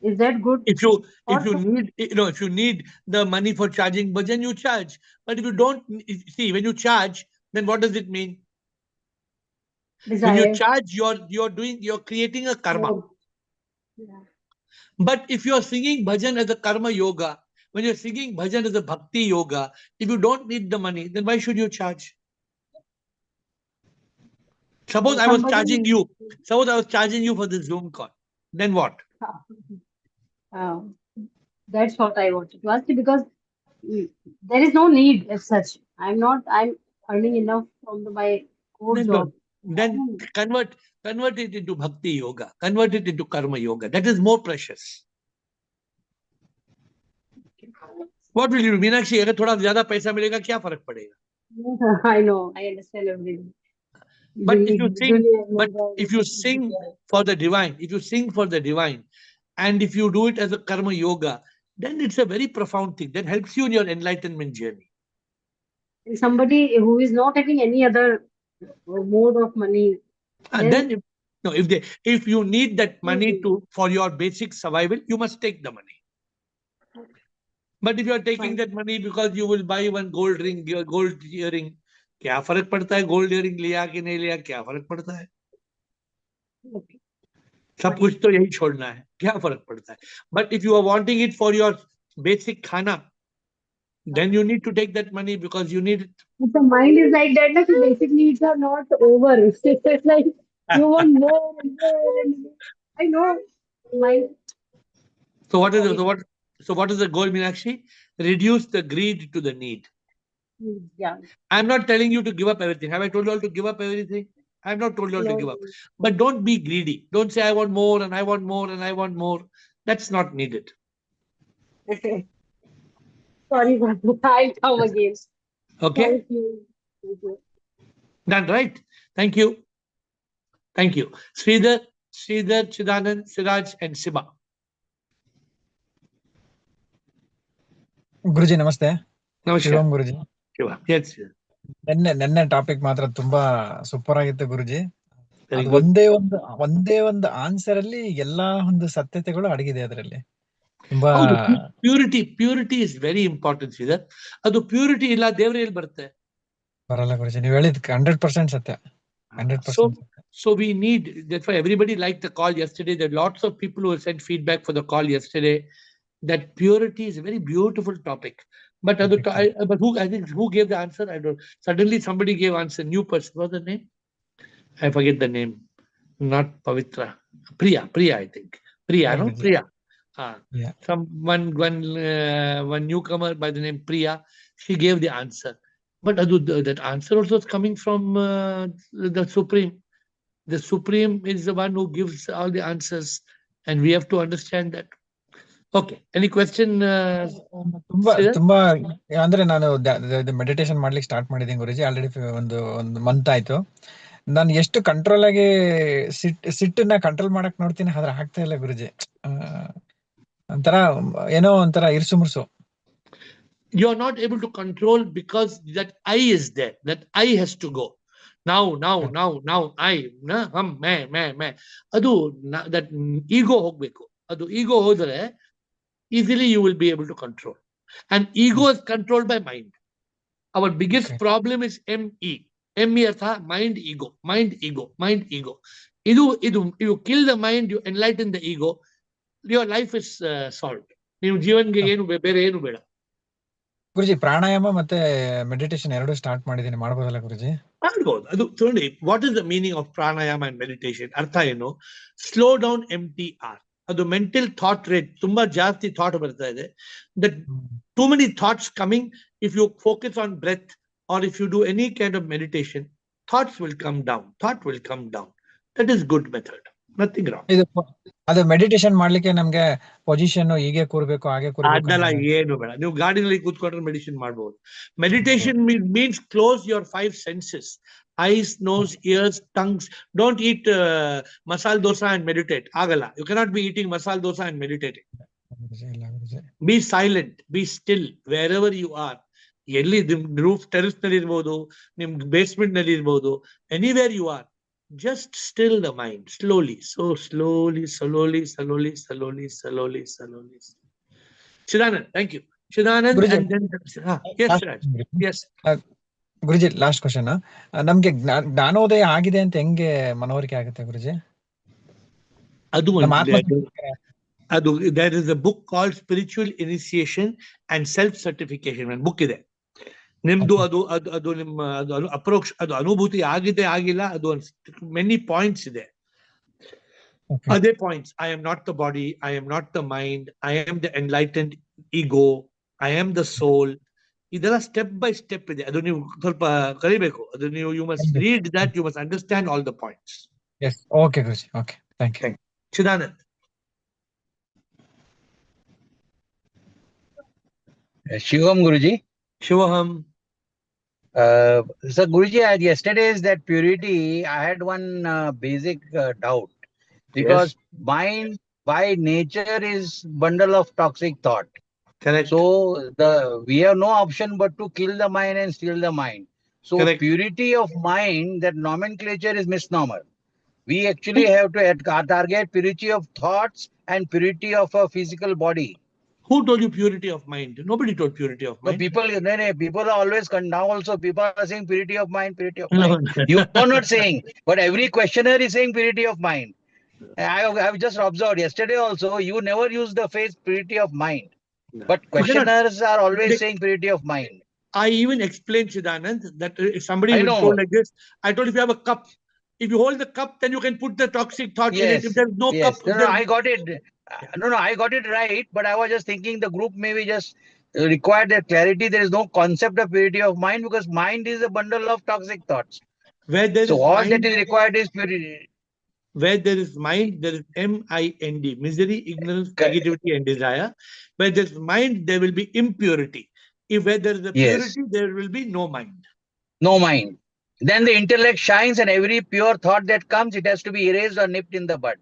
Is that good? If you Or need, if you need the money for charging bhajan, you charge. But if you don't, see, when you charge, then what does it mean? When you desire charge, you're creating a karma. more? Yeah. But if you're singing bhajan as a karma yoga, when you're singing bhajan as a bhakti yoga, if you don't need the money, then why should you charge? Suppose I was Somebody. charging you. Suppose I was charging you for the Zoom call. Then what? Uh, that's what I wanted to ask you because there is no need as such. I'm earning enough from my core Then job. don't. Then convert it into bhakti yoga. Convert it into karma yoga. That is more precious. What will you do? Meenakshi, अगर थोड़ा ज्यादा पैसा मिलेगा क्या फर्क पड़ेगा? I know, I understand everything. But if you Usually, sing for the divine, if you sing for the divine, and if you do it as a karma yoga, then it's a very profound thing that helps you in your enlightenment journey. somebody who is not having any other mode of money, And then then if you need that money for your basic survival, you must take the money. But if you are taking that money because you will buy one gold ring, your gold earring, क्या फर्क पड़ता है gold earring लिया कि नहीं लिया, क्या फर्क पड़ता है? सब कुछ तो यही छोड़ना है, क्या फर्क पड़ता है? But if you are wanting it for your basic khana, then you need to take that money because you need it. the mind is like that. Like basic needs are not over. It's like you want more and more and more. I know. My So what is the goal, Meenakshi? Reduce the greed to the need. yeah. I'm not telling you to give up everything. Have I told you all to give up everything? I've not told you all to give up. But don't be greedy. Don't say I want more and I want more and I want more. That's not needed. Okay. Sorry, I'll come again. Okay? Thank you. Thank you. Done, right? Thank you. Thank you. Sridhar, Chidanand, Siraj, and Siba. ಗುರುಜಿ ನಮಸ್ತೆ. Namaskar. ಶಿವಂ ಗುರುಜಿ. Shiva. Yes. ನೆನ್ನೆ topic ಮಾತ್ರ ತುಂಬಾ super ಆಗಿತ್ತು ಗುರುಜಿ. Very ಅದು good. ಒಂದೇ ಒಂದು answer ಅಲ್ಲಿ ಎಲ್ಲಾ ಒಂದು ಸತ್ಯತೆಗಳು ಅಡಗಿದೆ ಅದರಲ್ಲಿ. ತುಂಬಾ purity is very important Sridhar. ಅದು ಪ್ಯೂರಿಟಿ ಇಲ್ಲ ದೇವರೇ ಎಲ್ಲಿ ಬರುತ್ತೆ? ಬರಲ್ಲ ಗುರುಜಿ, ನೀವು ಹೇಳಿದ್ 100% ಸತ್ಯ. 100% ಸತ್ಯ. So we need, that's why everybody liked the call yesterday. There are lots of people who sent feedback for the call yesterday. That purity is a very beautiful topic. But who gave the answer? I don't. Suddenly somebody gave answer. New person. What's the name? I forget the name. Not Pavitra. Priya. I think. Priya. Yeah, No. Guruji. Priya. Yeah. One newcomer by the name Priya. She gave the answer. But that answer also is coming from the Supreme. The Supreme is the one who gives all the answers, and we have to understand that. Okay. Any question? ತುಂಬಾ ಅಂದ್ರೆ ನಾನು meditation ಮಾಡ್ಲಿಕ್ಕೆ start ಮಾಡಿದ್ದೀನಿ ಗುರುಜಿ. Already ಒಂದು month ಆಯ್ತು. ನಾನು ಎಷ್ಟು control ಆಗಿ ಸಿಟ್ಟನ್ನ ಕಂಟ್ರೋಲ್ ಮಾಡಕ್ ನೋಡ್ತೀನಿ, ಆದ್ರೆ ಆಗ್ತಾ ಇಲ್ಲ ಗುರುಜಿ. ಒಂಥರ ಇರ್ಸು ಮುರ್ಸು. You are not able to control because that I is there. That I has to go. Now, I, me. Adu, that ego ಹೋಗ್ಬೇಕು. ಅದು ego ಹೋದ್ರೆ easily you will be able to control. And ego is controlled by mind. Our biggest problem is ME. ME artha mind ego. You kill the mind, you enlighten the ego, your life is solved. ನೀವು ಜೀವನ್ಗೆ ಏನು ಬೇರೆ ಏನು ಬೇಡ. ಗುರುಜಿ, ಪ್ರಾಣಾಯಾಮ ಮತ್ತೆ meditation ಎರಡು start ಮಾಡಿದ್ದೀನಿ, ಮಾಡ್ಬೋದಲ್ಲ ಗುರುಜಿ? ಮಾಡ್ಬೋದು. ಅದು ನೋಡಿ, what is the meaning of pranayama and meditation? ಅರ್ಥ ಏನು? Slow down MTR. ಅದು ಮೆಂಟಲ್ ಥಾಟ್ ರೇಟ್. ತುಂಬಾ ಜಾಸ್ತಿ ಥಾಟ್ ಬರ್ತಾ ಇದೆ. That too many thoughts coming. If you focus on breath or if you do any kind of meditation, thoughts will come down. That is good method. Nothing wrong. ಅದು meditation ಮಾಡ್ಲಿಕ್ಕೆ ನಮ್ಗೆ position ಹೀಗೆ ಕೂರ್ಬೇಕು ಹಾಗೆ ಕೂರ್ಬೇಕು ಅದೆಲ್ಲ ಏನು ಬೇಡ. ನೀವು ಗಾಡಿನಲ್ಲಿ ಕೂತ್ಕೊಂಡ್ರೆ ಮೆಡಿಟೇಷನ್ ಮಾಡಬಹುದು. Meditation means close your 5 senses: eyes, nose, ears, tongues. Don't eat masala dosa and meditate. ಆಗಲ್ಲ. You cannot be eating masala dosa and meditating. Be silent, be still wherever you are. ಎಲ್ಲಿ roof terrace ನಲ್ಲಿ ಇರ್ಬೋದು, ನಿಮ್ basement ನಲ್ಲಿ ಇರ್ಬೋದು, anywhere you are, just still the mind slowly, so slowly. Chidanand, thank you. Chidanand, Guruji, and then yes, Raj. Yes. Guruji, last question. ನಮ್ಗೆ ಜ್ಞಾನೋದಯ ಆಗಿದೆ ಅಂತ ಹೆಂಗೆ ಮನವರಿಕೆ ಆಗುತ್ತೆ ಗುರುಜಿ? There is a book called Spiritual Initiation and Self-Certification. ಒಂದು book ಇದೆ. ನಿಮ್ದು ಅದು ನಿಮ್ಮ ಅಪ್ರೋಕ್ಷ, ಅದು ಅನುಭೂತಿ ಆಗಿದೆ ಆಗಿಲ್ಲ, ಅದು ಮೆನಿ ಪಾಯಿಂಟ್ಸ್ ಇದೆ. ಅದೇ points: I am not the body, I am not the mind, I am the enlightened ego, I am the soul. ಇದೆಲ್ಲ ಸ್ಟೆಪ್ ಬೈ ಸ್ಟೆಪ್ ಇದೆ. ಅದು ನೀವು ಸ್ವಲ್ಪ ಕಲಿಬೇಕು. ಅದು ನೀವು you must read that, you must understand all the points. Yes, okay Guruji, okay, thank you. Chidanand. Shivam Guruji. Shivaham. So Guruji, yesterday's that purity, I had one basic doubt, because mind by nature is bundle of toxic thought. Correct. So we have no option but to kill the mind and steal the mind. So correct. Purity of mind, that nomenclature is misnomer. We actually have to target purity of thoughts and purity of a physical body. Who told you purity of mind? Nobody told purity of mind. No, people are always, now also people are saying purity of mind, purity of mind. You are not saying, but every questioner is saying purity of mind. I have just observed yesterday also, you never use the phrase purity of mind. No. But questioners are always saying purity of mind. I even explained, Chidanand, that if somebody will told like this, I told if you have a cup, if you hold the cup, then you can put the toxic thought in it. If there's no cup, no, I got it. No, I got it right. But I was just thinking the group maybe just required that clarity. There is no concept of purity of mind, because mind is a bundle of toxic thoughts. Where there so is all mind, that is required is purity. Where there is mind, there is mind: misery, ignorance, negativity, and desire. Where there is mind, there will be impurity. If where there is a purity, there will be no mind. No mind. Then the intellect shines, and every pure thought that comes, it has to be erased or nipped in the bud.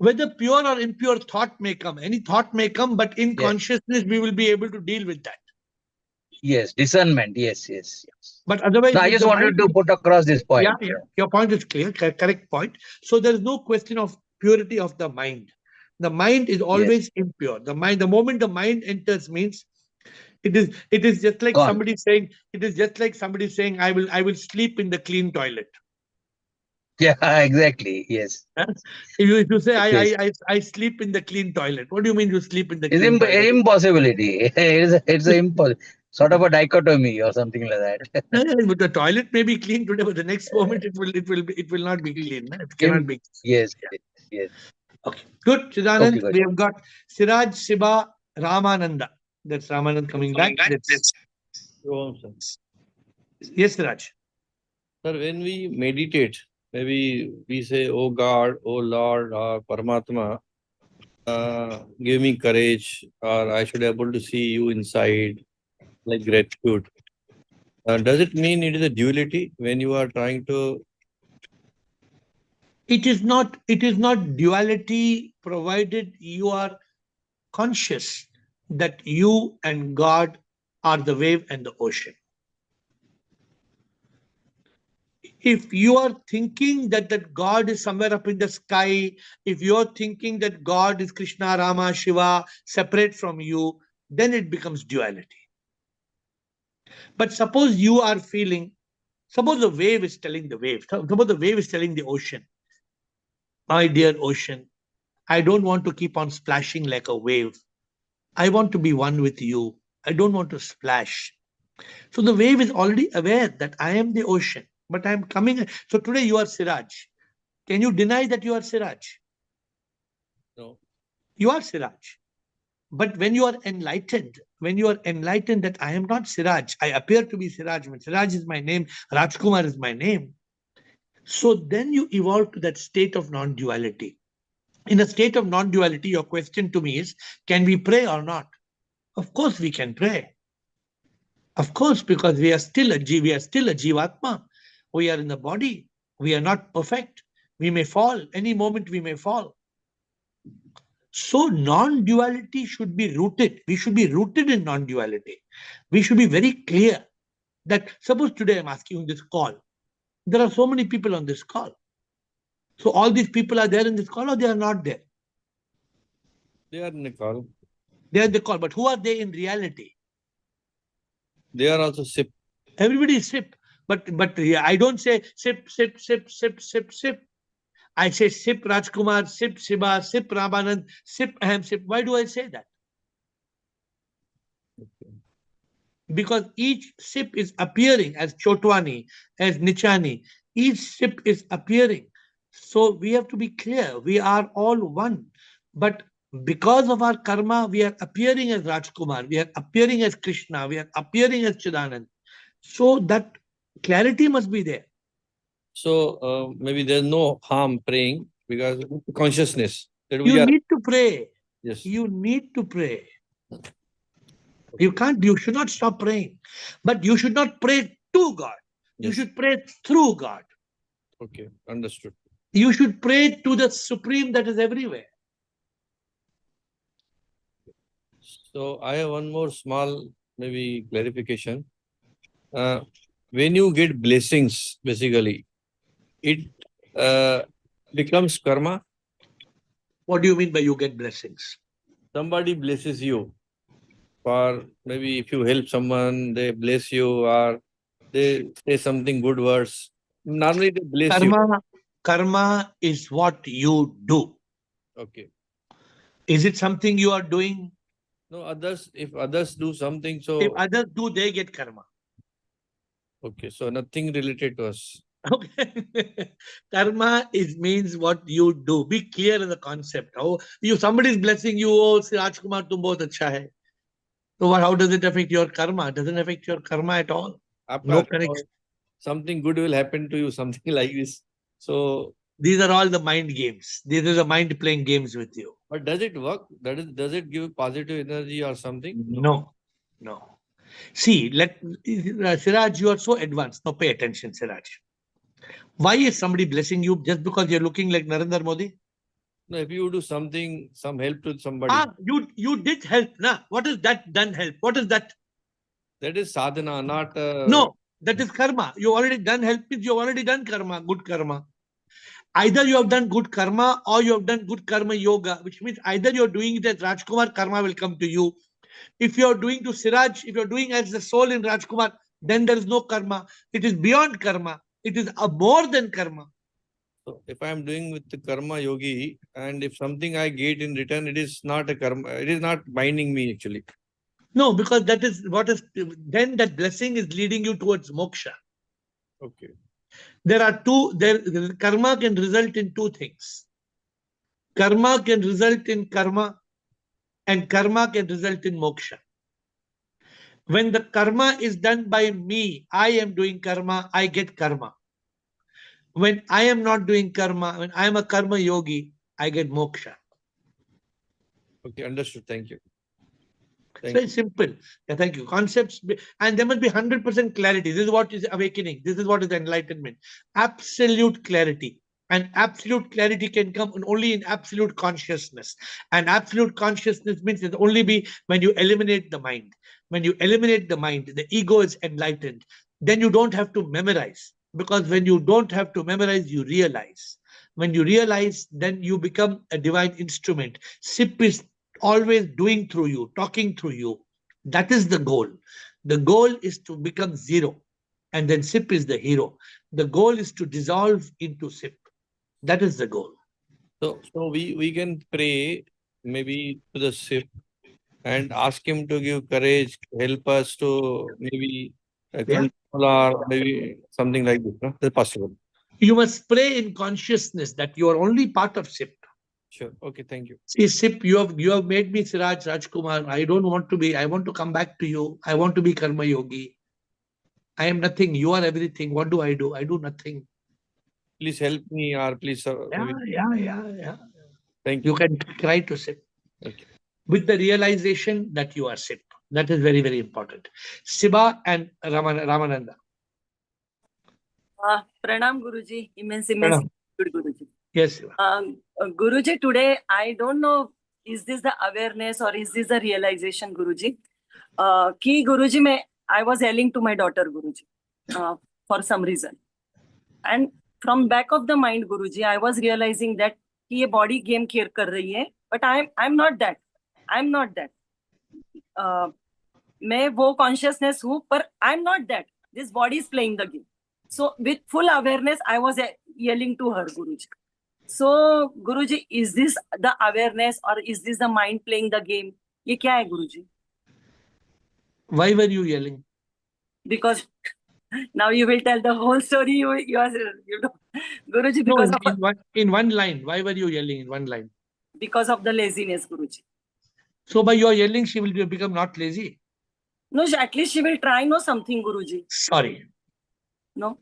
Whether pure or impure thought may come, any thought may come, but in consciousness, we will be able to deal with that. Yes, discernment. Yes. But otherwise, no, I just wanted to put across this point. Yeah. Your point is clear, correct point. So there is no question of purity of the mind. The mind is always impure. The mind, the moment the mind enters, means it is just like somebody saying, I will sleep in the clean toilet. Yeah, exactly. Yes. If you say I sleep in the clean toilet, what do you mean you sleep in the clean toilet? It's impossibility. It's impossible. Sort of a dichotomy or something like that. But the toilet may be clean today, but the next moment it will not be clean. It cannot be. Yes. Okay. Good, Chidanand. Okay, we have got Siraj, Shiba, Ramananda. That's Ramanand coming back. Yes, Siraj. Sir, when we meditate, maybe we say, "Oh God, oh Lord, or Paramatma, give me courage, or I should be able to see you inside," like gratitude. Does it mean it is a duality when you are trying to? It is not duality, provided you are conscious that you and God are the wave and the ocean. If you are thinking that God is somewhere up in the sky, if you are thinking that God is Krishna, Rama, Shiva, separate from you, then it becomes duality. But suppose you are feeling, suppose the wave is telling the wave, suppose the wave is telling the ocean, "My dear ocean, I don't want to keep on splashing like a wave. I want to be one with you. I don't want to splash." So the wave is already aware that I am the ocean, but I am coming. So today you are Siraj. Can you deny that you are Siraj? No. You are Siraj. But when you are enlightened, that I am not Siraj, I appear to be Siraj. Siraj is my name, Rajkumar is my name. So then you evolve to that state of non-duality. In a state of non-duality, your question to me is, can we pray or not? Of course we can pray. Of course, because we are still a Jivatma. We are in the body. We are not perfect. We may fall. Any moment we may fall. So non-duality should be rooted. We should be rooted in non-duality. We should be very clear that, suppose today I'm asking you this call. There are so many people on this call. So all these people are there in this call or they are not there? They are in the call. They are in the call. But who are they in reality? They are also SIP. Everybody is SIP. But I don't say SIP. I say SIP Rajkumar, SIP Shiba, SIP Ramanand, SIP Aham, SIP. Why do I say that? Okay. Because each SIP is appearing as Chotwani, as Nichani. Each SIP is appearing. So we have to be clear. We are all one. But because of our karma, we are appearing as Rajkumar. We are appearing as Krishna. We are appearing as Chidanand. So that clarity must be there. So maybe there's no harm praying because consciousness. That we You are. need to pray. Yes. You need to pray. You should not stop praying. But you should not pray to God. You Yes. should pray through God. Okay, understood. You should pray to the Supreme that is everywhere. So I have one more small maybe clarification. When you get blessings, basically, it becomes karma. What do you mean by you get blessings? Somebody blesses you. For maybe if you help someone, they bless you, or they say something good words. Normally they bless you. Karma is what you do. Okay. Is it something you are doing? No, others, if others do something, so. If others do, they get karma. Okay, so nothing related to us. Okay. Karma means what you do. Be clear in the concept. Oh, somebody is blessing you. Oh, Rajkumar, tum bahut acha hai. So how does it affect your karma? It doesn't affect your karma at all. No connection. Something good will happen to you, something like this. So these are all the mind games. These are the mind playing games with you. But does it work? Does it give positive energy or something? No. See, Siraj, you are so advanced. Now pay attention, Siraj. Why is somebody blessing you just because you're looking like Narendra Modi? No, if you do something, some help to somebody. You did help, na? What is that done help? What is that? That is sadhana, not. No, that is karma. You already done help means you already done karma, good karma. Either you have done good karma or you have done good karma yoga, which means either you're doing it as Rajkumar, karma will come to you. If you're doing to Siraj, if you're doing as the soul in Rajkumar, then there is no karma. It is beyond karma. It is more than karma. So if I am doing with the karma yogi, and if something I get in return, it is not a karma. It is not binding me actually. No, because that is what is, then that blessing is leading you towards moksha. Okay. There are karma can result in two things. Karma can result in karma and karma can result in moksha. When the karma is done by me, I am doing karma, I get karma. When I am not doing karma, when I am a karma yogi, I get moksha. Okay, understood. Thank you. It's very simple. Yeah, thank you. Concepts, and there must be 100% clarity. This is what is awakening. This is what is enlightenment. Absolute clarity. And absolute clarity can come only in absolute consciousness. And absolute consciousness means it only be when you eliminate the mind. When you eliminate the mind, the ego is enlightened. Then you don't have to memorize. Because when you don't have to memorize, you realize. When you realize, then you become a divine instrument. SIP is always doing through you, talking through you. That is the goal. The goal is to become zero. And then SIP is the hero. The goal is to dissolve into SIP. That is the goal. So we can pray maybe to the SIP and ask him to give courage, help us to maybe control or maybe something like this. No? That's possible. You must pray in consciousness that you are only part of SIP. Sure. Okay. Thank you. See, SIP, you have made me Siraj Rajkumar. I don't want to be. I want to come back to you. I want to be karma yogi. I am nothing. You are everything. What do? I do nothing. Please help me, or please. Yeah. Thank You you. can try to sip Thank you. with the realization that you are sip. That is very, very important. Siba and Ramananda. Pranam Guruji, immense Pranam. good Guruji. Yes, Siba. Guruji, today I don't know, is this the awareness or is this the realization, Guruji? Ki Guruji, I was yelling to my daughter, Guruji, for some reason. And from back of the mind, Guruji, I was realizing that ये body game खेल कर रही है, but I'm not that. I'm not that. मैं वो consciousness हूँ, पर I'm not that. This body is playing the game. So with full awareness, I was yelling to her, Guruji. So Guruji, is this the awareness or is this the mind playing the game? ये क्या है, Guruji? Why were you yelling? Because now you will tell the whole story. You know, Guruji, because in one line. Why were you yelling in one line? Because of the laziness, Guruji. So by your yelling, she will become not lazy. No, at least she will try know something, Guruji. Sorry. No.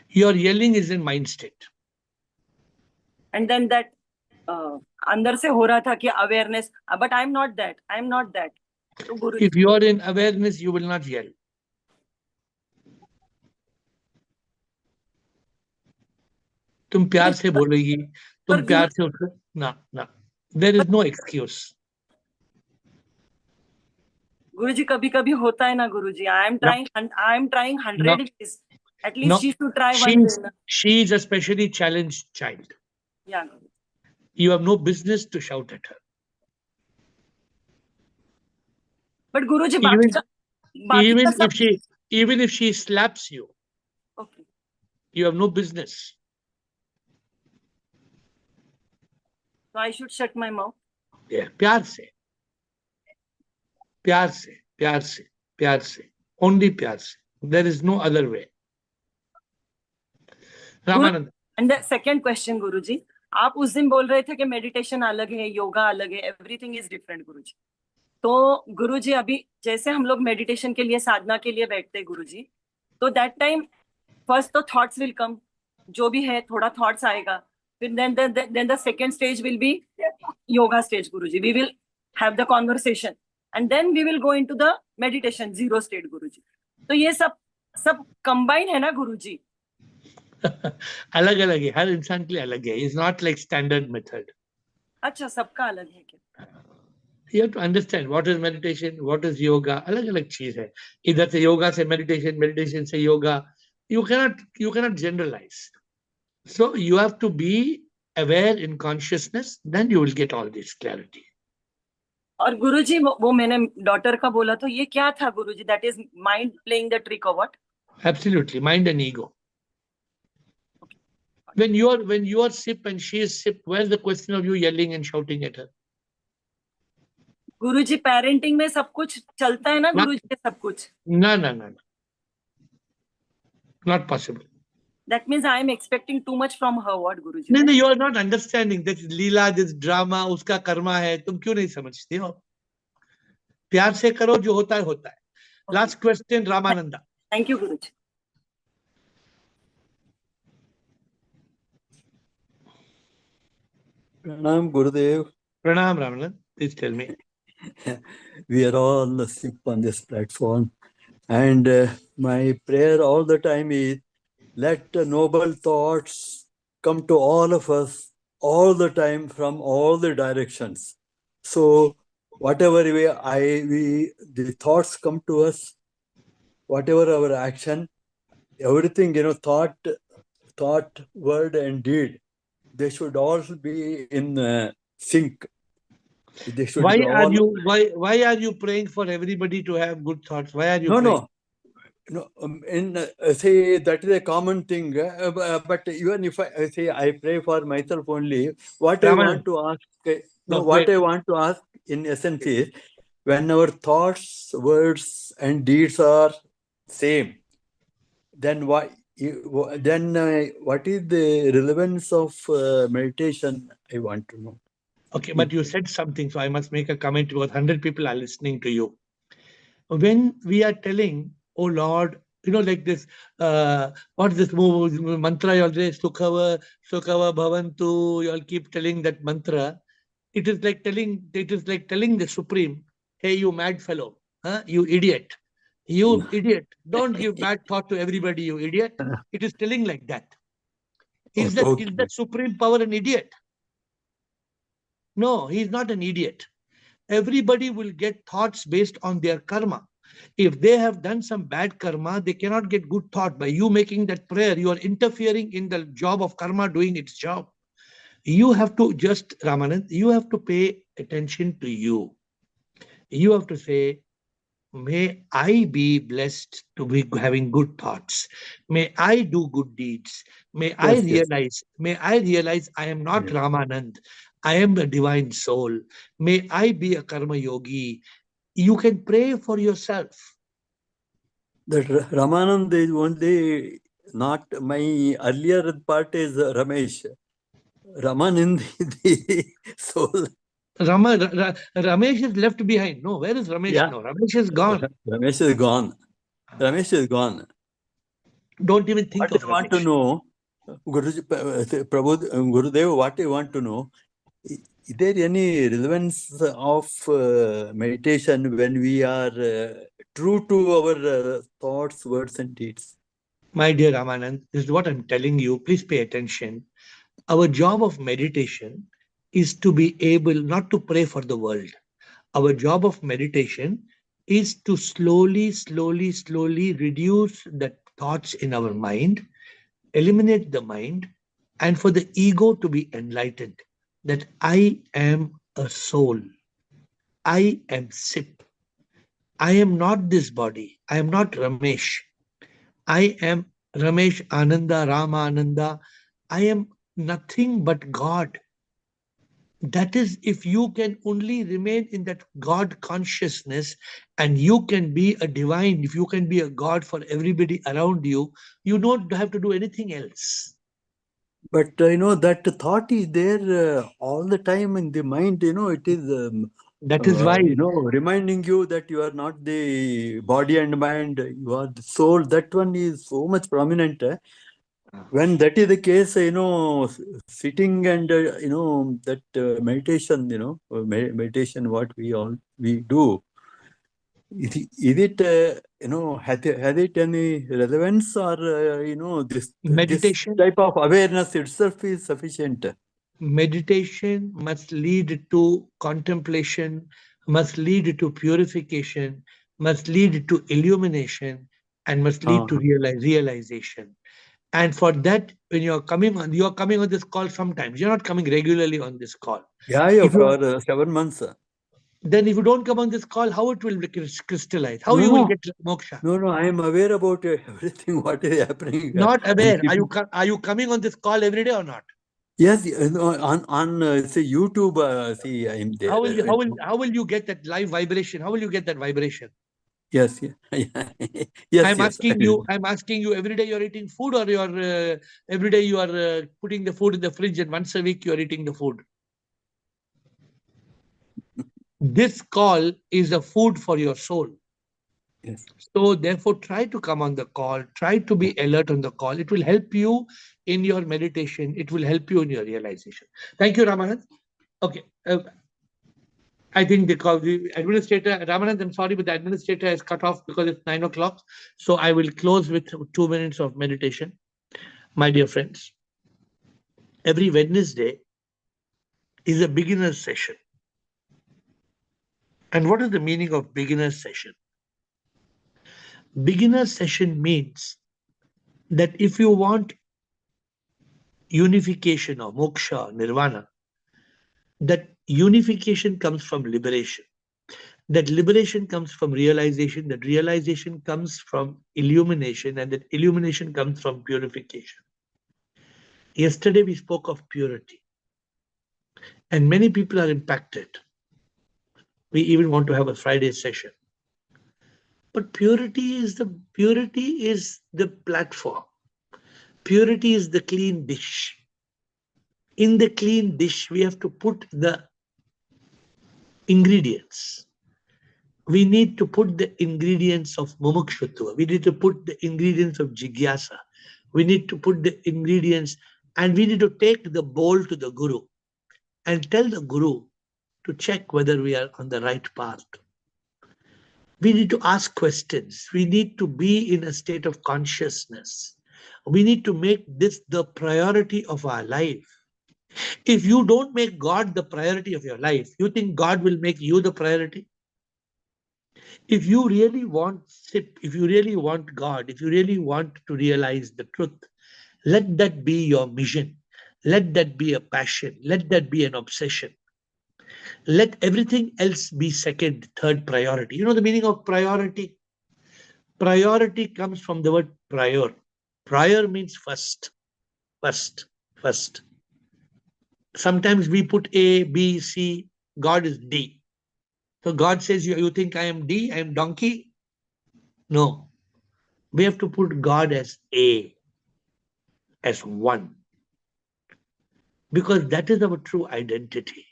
Your yelling is in mind state. And then that अंदर से हो रहा था कि awareness, but I'm not that. I'm not that. So, Guruji, if you are in awareness, you will not yell. तुम प्यार से बोलेगी, तुम प्यार से उसको ना. There is no excuse. Guruji, कभी-कभी होता है ना, Guruji. I am trying 100 ways. At least she should try one day. She is a specially challenged child. Yeah, Guruji. You have no business to shout at her. But Guruji, even if she slaps you, okay, you have no business. So I should shut my mouth. Yeah, प्यार से, only प्यार से. There is no other way. Ramanand. And the second question, Guruji, आप उस दिन बोल रहे थे कि मेडिटेशन अलग है, योगा अलग है, एवरीथिंग इज डिफरेंट, गुरुजी. तो गुरुजी, अभी जैसे हम लोग मेडिटेशन के लिए, साधना के लिए बैठते हैं, गुरुजी, तो दैट टाइम फर्स्ट तो थॉट्स विल कम, जो भी है थोड़ा थॉट्स आएगा, फिर then the second stage will be yoga stage, Guruji. We will have the conversation and then we will go into the meditation zero state, Guruji. तो ये सब कंबाइन है ना, गुरुजी? अलग अलग है, हर इंसान के लिए अलग है. Is not like standard method. अच्छा, सबका अलग है क्या? You have to understand what is meditation, what is yoga. अलग अलग चीज है. इधर से योगा से meditation, meditation से yoga. You cannot generalize. So you have to be aware in consciousness, then you will get all this clarity. और गुरुजी, वो मैंने डॉटर का बोला, तो ये क्या था गुरुजी? That is mind playing the trick or what? Absolutely, mind and ego. When you are sip and she is sip, where's the question of you yelling and shouting at her? Guruji, parenting में सब कुछ चलता है ना, गुरुजी, सब कुछ? No. Not possible. That means I am expecting too much from her. What, Guruji? No, you are not understanding. This is Leela, this drama, उसका कर्मा है. तुम क्यों नहीं समझते हो? प्यार से करो, जो होता है होता है. Last question, Ramananda. Thank you, Guruji. Pranam, Gurudev. Pranam, Ramananda. Please tell me. We are all sick on this platform, and my prayer all the time is, let the noble thoughts come to all of us all the time from all the directions. So whatever the thoughts come to us, whatever our action, everything, thought, word and deed, they should all be in sync. They should why are you praying for everybody to have good thoughts? Why are you praying? No, say that is a common thing, but even if I say I pray for myself only, what I want to ask in essence is, when our thoughts, words and deeds are same, then what is the relevance of meditation? I want to know. Okay, but you said something, so I must make a comment because 100 people are listening to you. When we are telling, oh Lord, like this, what's this mantra you all say, Sukhava Bhavantu, you all keep telling that mantra. It is like telling the Supreme, hey, you mad fellow, you idiot. You idiot. Don't give bad thought to everybody, you idiot. It is telling like that. Is that supreme power an idiot? No, he is not an idiot. Everybody will get thoughts based on their karma. If they have done some bad karma, they cannot get good thought. By you making that prayer, you are interfering in the job of karma doing its job. You have to just, Ramanand, you have to pay attention to you. You have to say, may I be blessed to be having good thoughts. May I do good deeds. May I realize I am not Ramanand. I am a divine soul. May I be a karma yogi. You can pray for yourself. That Ramanand is only not my earlier part is Ramesh. Ramanand is the soul. Ramesh is left behind. No, where is Ramesh now? Ramesh is gone. Ramesh is gone. Ramesh is gone. Don't even think of What I want to know, Gurudev, what I want to know, is there any relevance of meditation when we are true to our thoughts, words, and deeds? My dear Ramanand, this is what I'm telling you. Please pay attention. Our job of meditation is to be able not to pray for the world. Our job of meditation is to slowly reduce the thoughts in our mind, eliminate the mind, and for the ego to be enlightened that I am a soul. I am Sip. I am not this body. I am not Ramesh. I am Ramesh Ananda, Rama Ananda. I am nothing but God. That is, if you can only remain in that God consciousness and you can be a divine, if you can be a God for everybody around you, you don't have to do anything else. But that thought is there all the time in the mind. It is. That is why reminding you that you are not the body and mind. You are the soul. That one is so much prominent. When that is the case, sitting and that meditation, meditation, what we do. Is it has it any relevance, or this meditation type of awareness itself is sufficient? Meditation must lead to contemplation, must lead to purification, must lead to illumination, and must lead to realization. And for that, when you are coming on this call sometimes. You're not coming regularly on this call. For 7 months. Then if you don't come on this call, how it will crystallize? How you will get moksha? No, I am aware about everything what is happening. Not aware. Are you coming on this call every day or not? Yes, on say YouTube, see, I am there. How will you get that live vibration? How will you get that vibration? Yes, yes. I'm asking you every day you're eating food, or you're every day you are putting the food in the fridge and once a week you're eating the food. This call is a food for your soul. Yes. So therefore, try to come on the call. Try to be alert on the call. It will help you in your meditation. It will help you in your realization. Thank you, Ramanand. Okay. I think the administrator, Ramanand, I'm sorry, but the administrator has cut off because it's 9 o'clock. So I will close with 2 minutes of meditation. My dear friends, every Wednesday is a beginner's session. And what is the meaning of beginner's session? Beginner's session means that if you want unification or moksha, nirvana, that unification comes from liberation. That liberation comes from realization, that realization comes from illumination, and that illumination comes from purification. Yesterday we spoke of purity, and many people are impacted. We even want to have a Friday session. But purity is the platform. Purity is the clean dish. In the clean dish, we have to put the ingredients. we need to put the ingredients of mumukshutva. We need to put the ingredients of jigyasa. We need to put the ingredients, and we need to take the bowl to the Guru and tell the Guru to check whether we are on the right path. We need to ask questions. We need to be in a state of consciousness. We need to make this the priority of our life. If you don't make God the priority of your life, you think God will make you the priority? If you really want SIP, if you really want God, if you really want to realize the truth, let that be your mission. Let that be a passion. Let that be an obsession. Let everything else be second, third priority. You know the meaning of priority? Priority comes from the word prior. Prior means first, first, first. Sometimes we put A, B, C, God is D. So God says, you think I am D, I am donkey? No. We have to put God as A, as one. Because that is our true identity.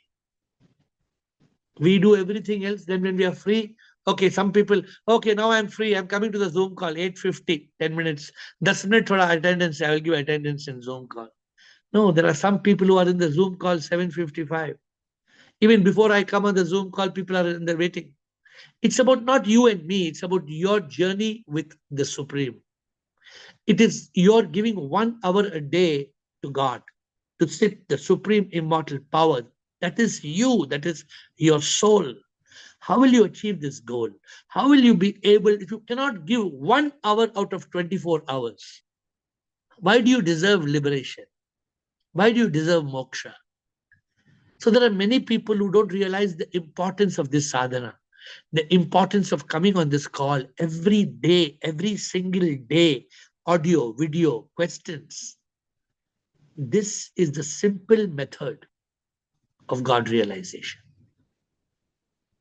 We do everything else, then when we are free, okay, some people, okay, now I'm free, I'm coming to the Zoom call, 8:50, 10 minutes, 10 minutes for attendance, I will give attendance in Zoom call. No, there are some people who are in the Zoom call 7:55. Even before I come on the Zoom call, people are in the waiting. It's about not you and me, it's about your journey with the Supreme. It is you're giving 1 hour a day to God, to sit the supreme immortal power. That is you, that is your soul. How will you achieve this goal? How will you be able, if you cannot give 1 hour out of 24 hours? Why do you deserve liberation? Why do you deserve moksha? So there are many people who don't realize the importance of this sadhana, the importance of coming on this call every day, every single day, audio, video, questions. This is the simple method of God realization.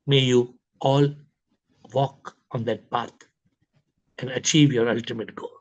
May you all walk on that path and achieve your ultimate goal.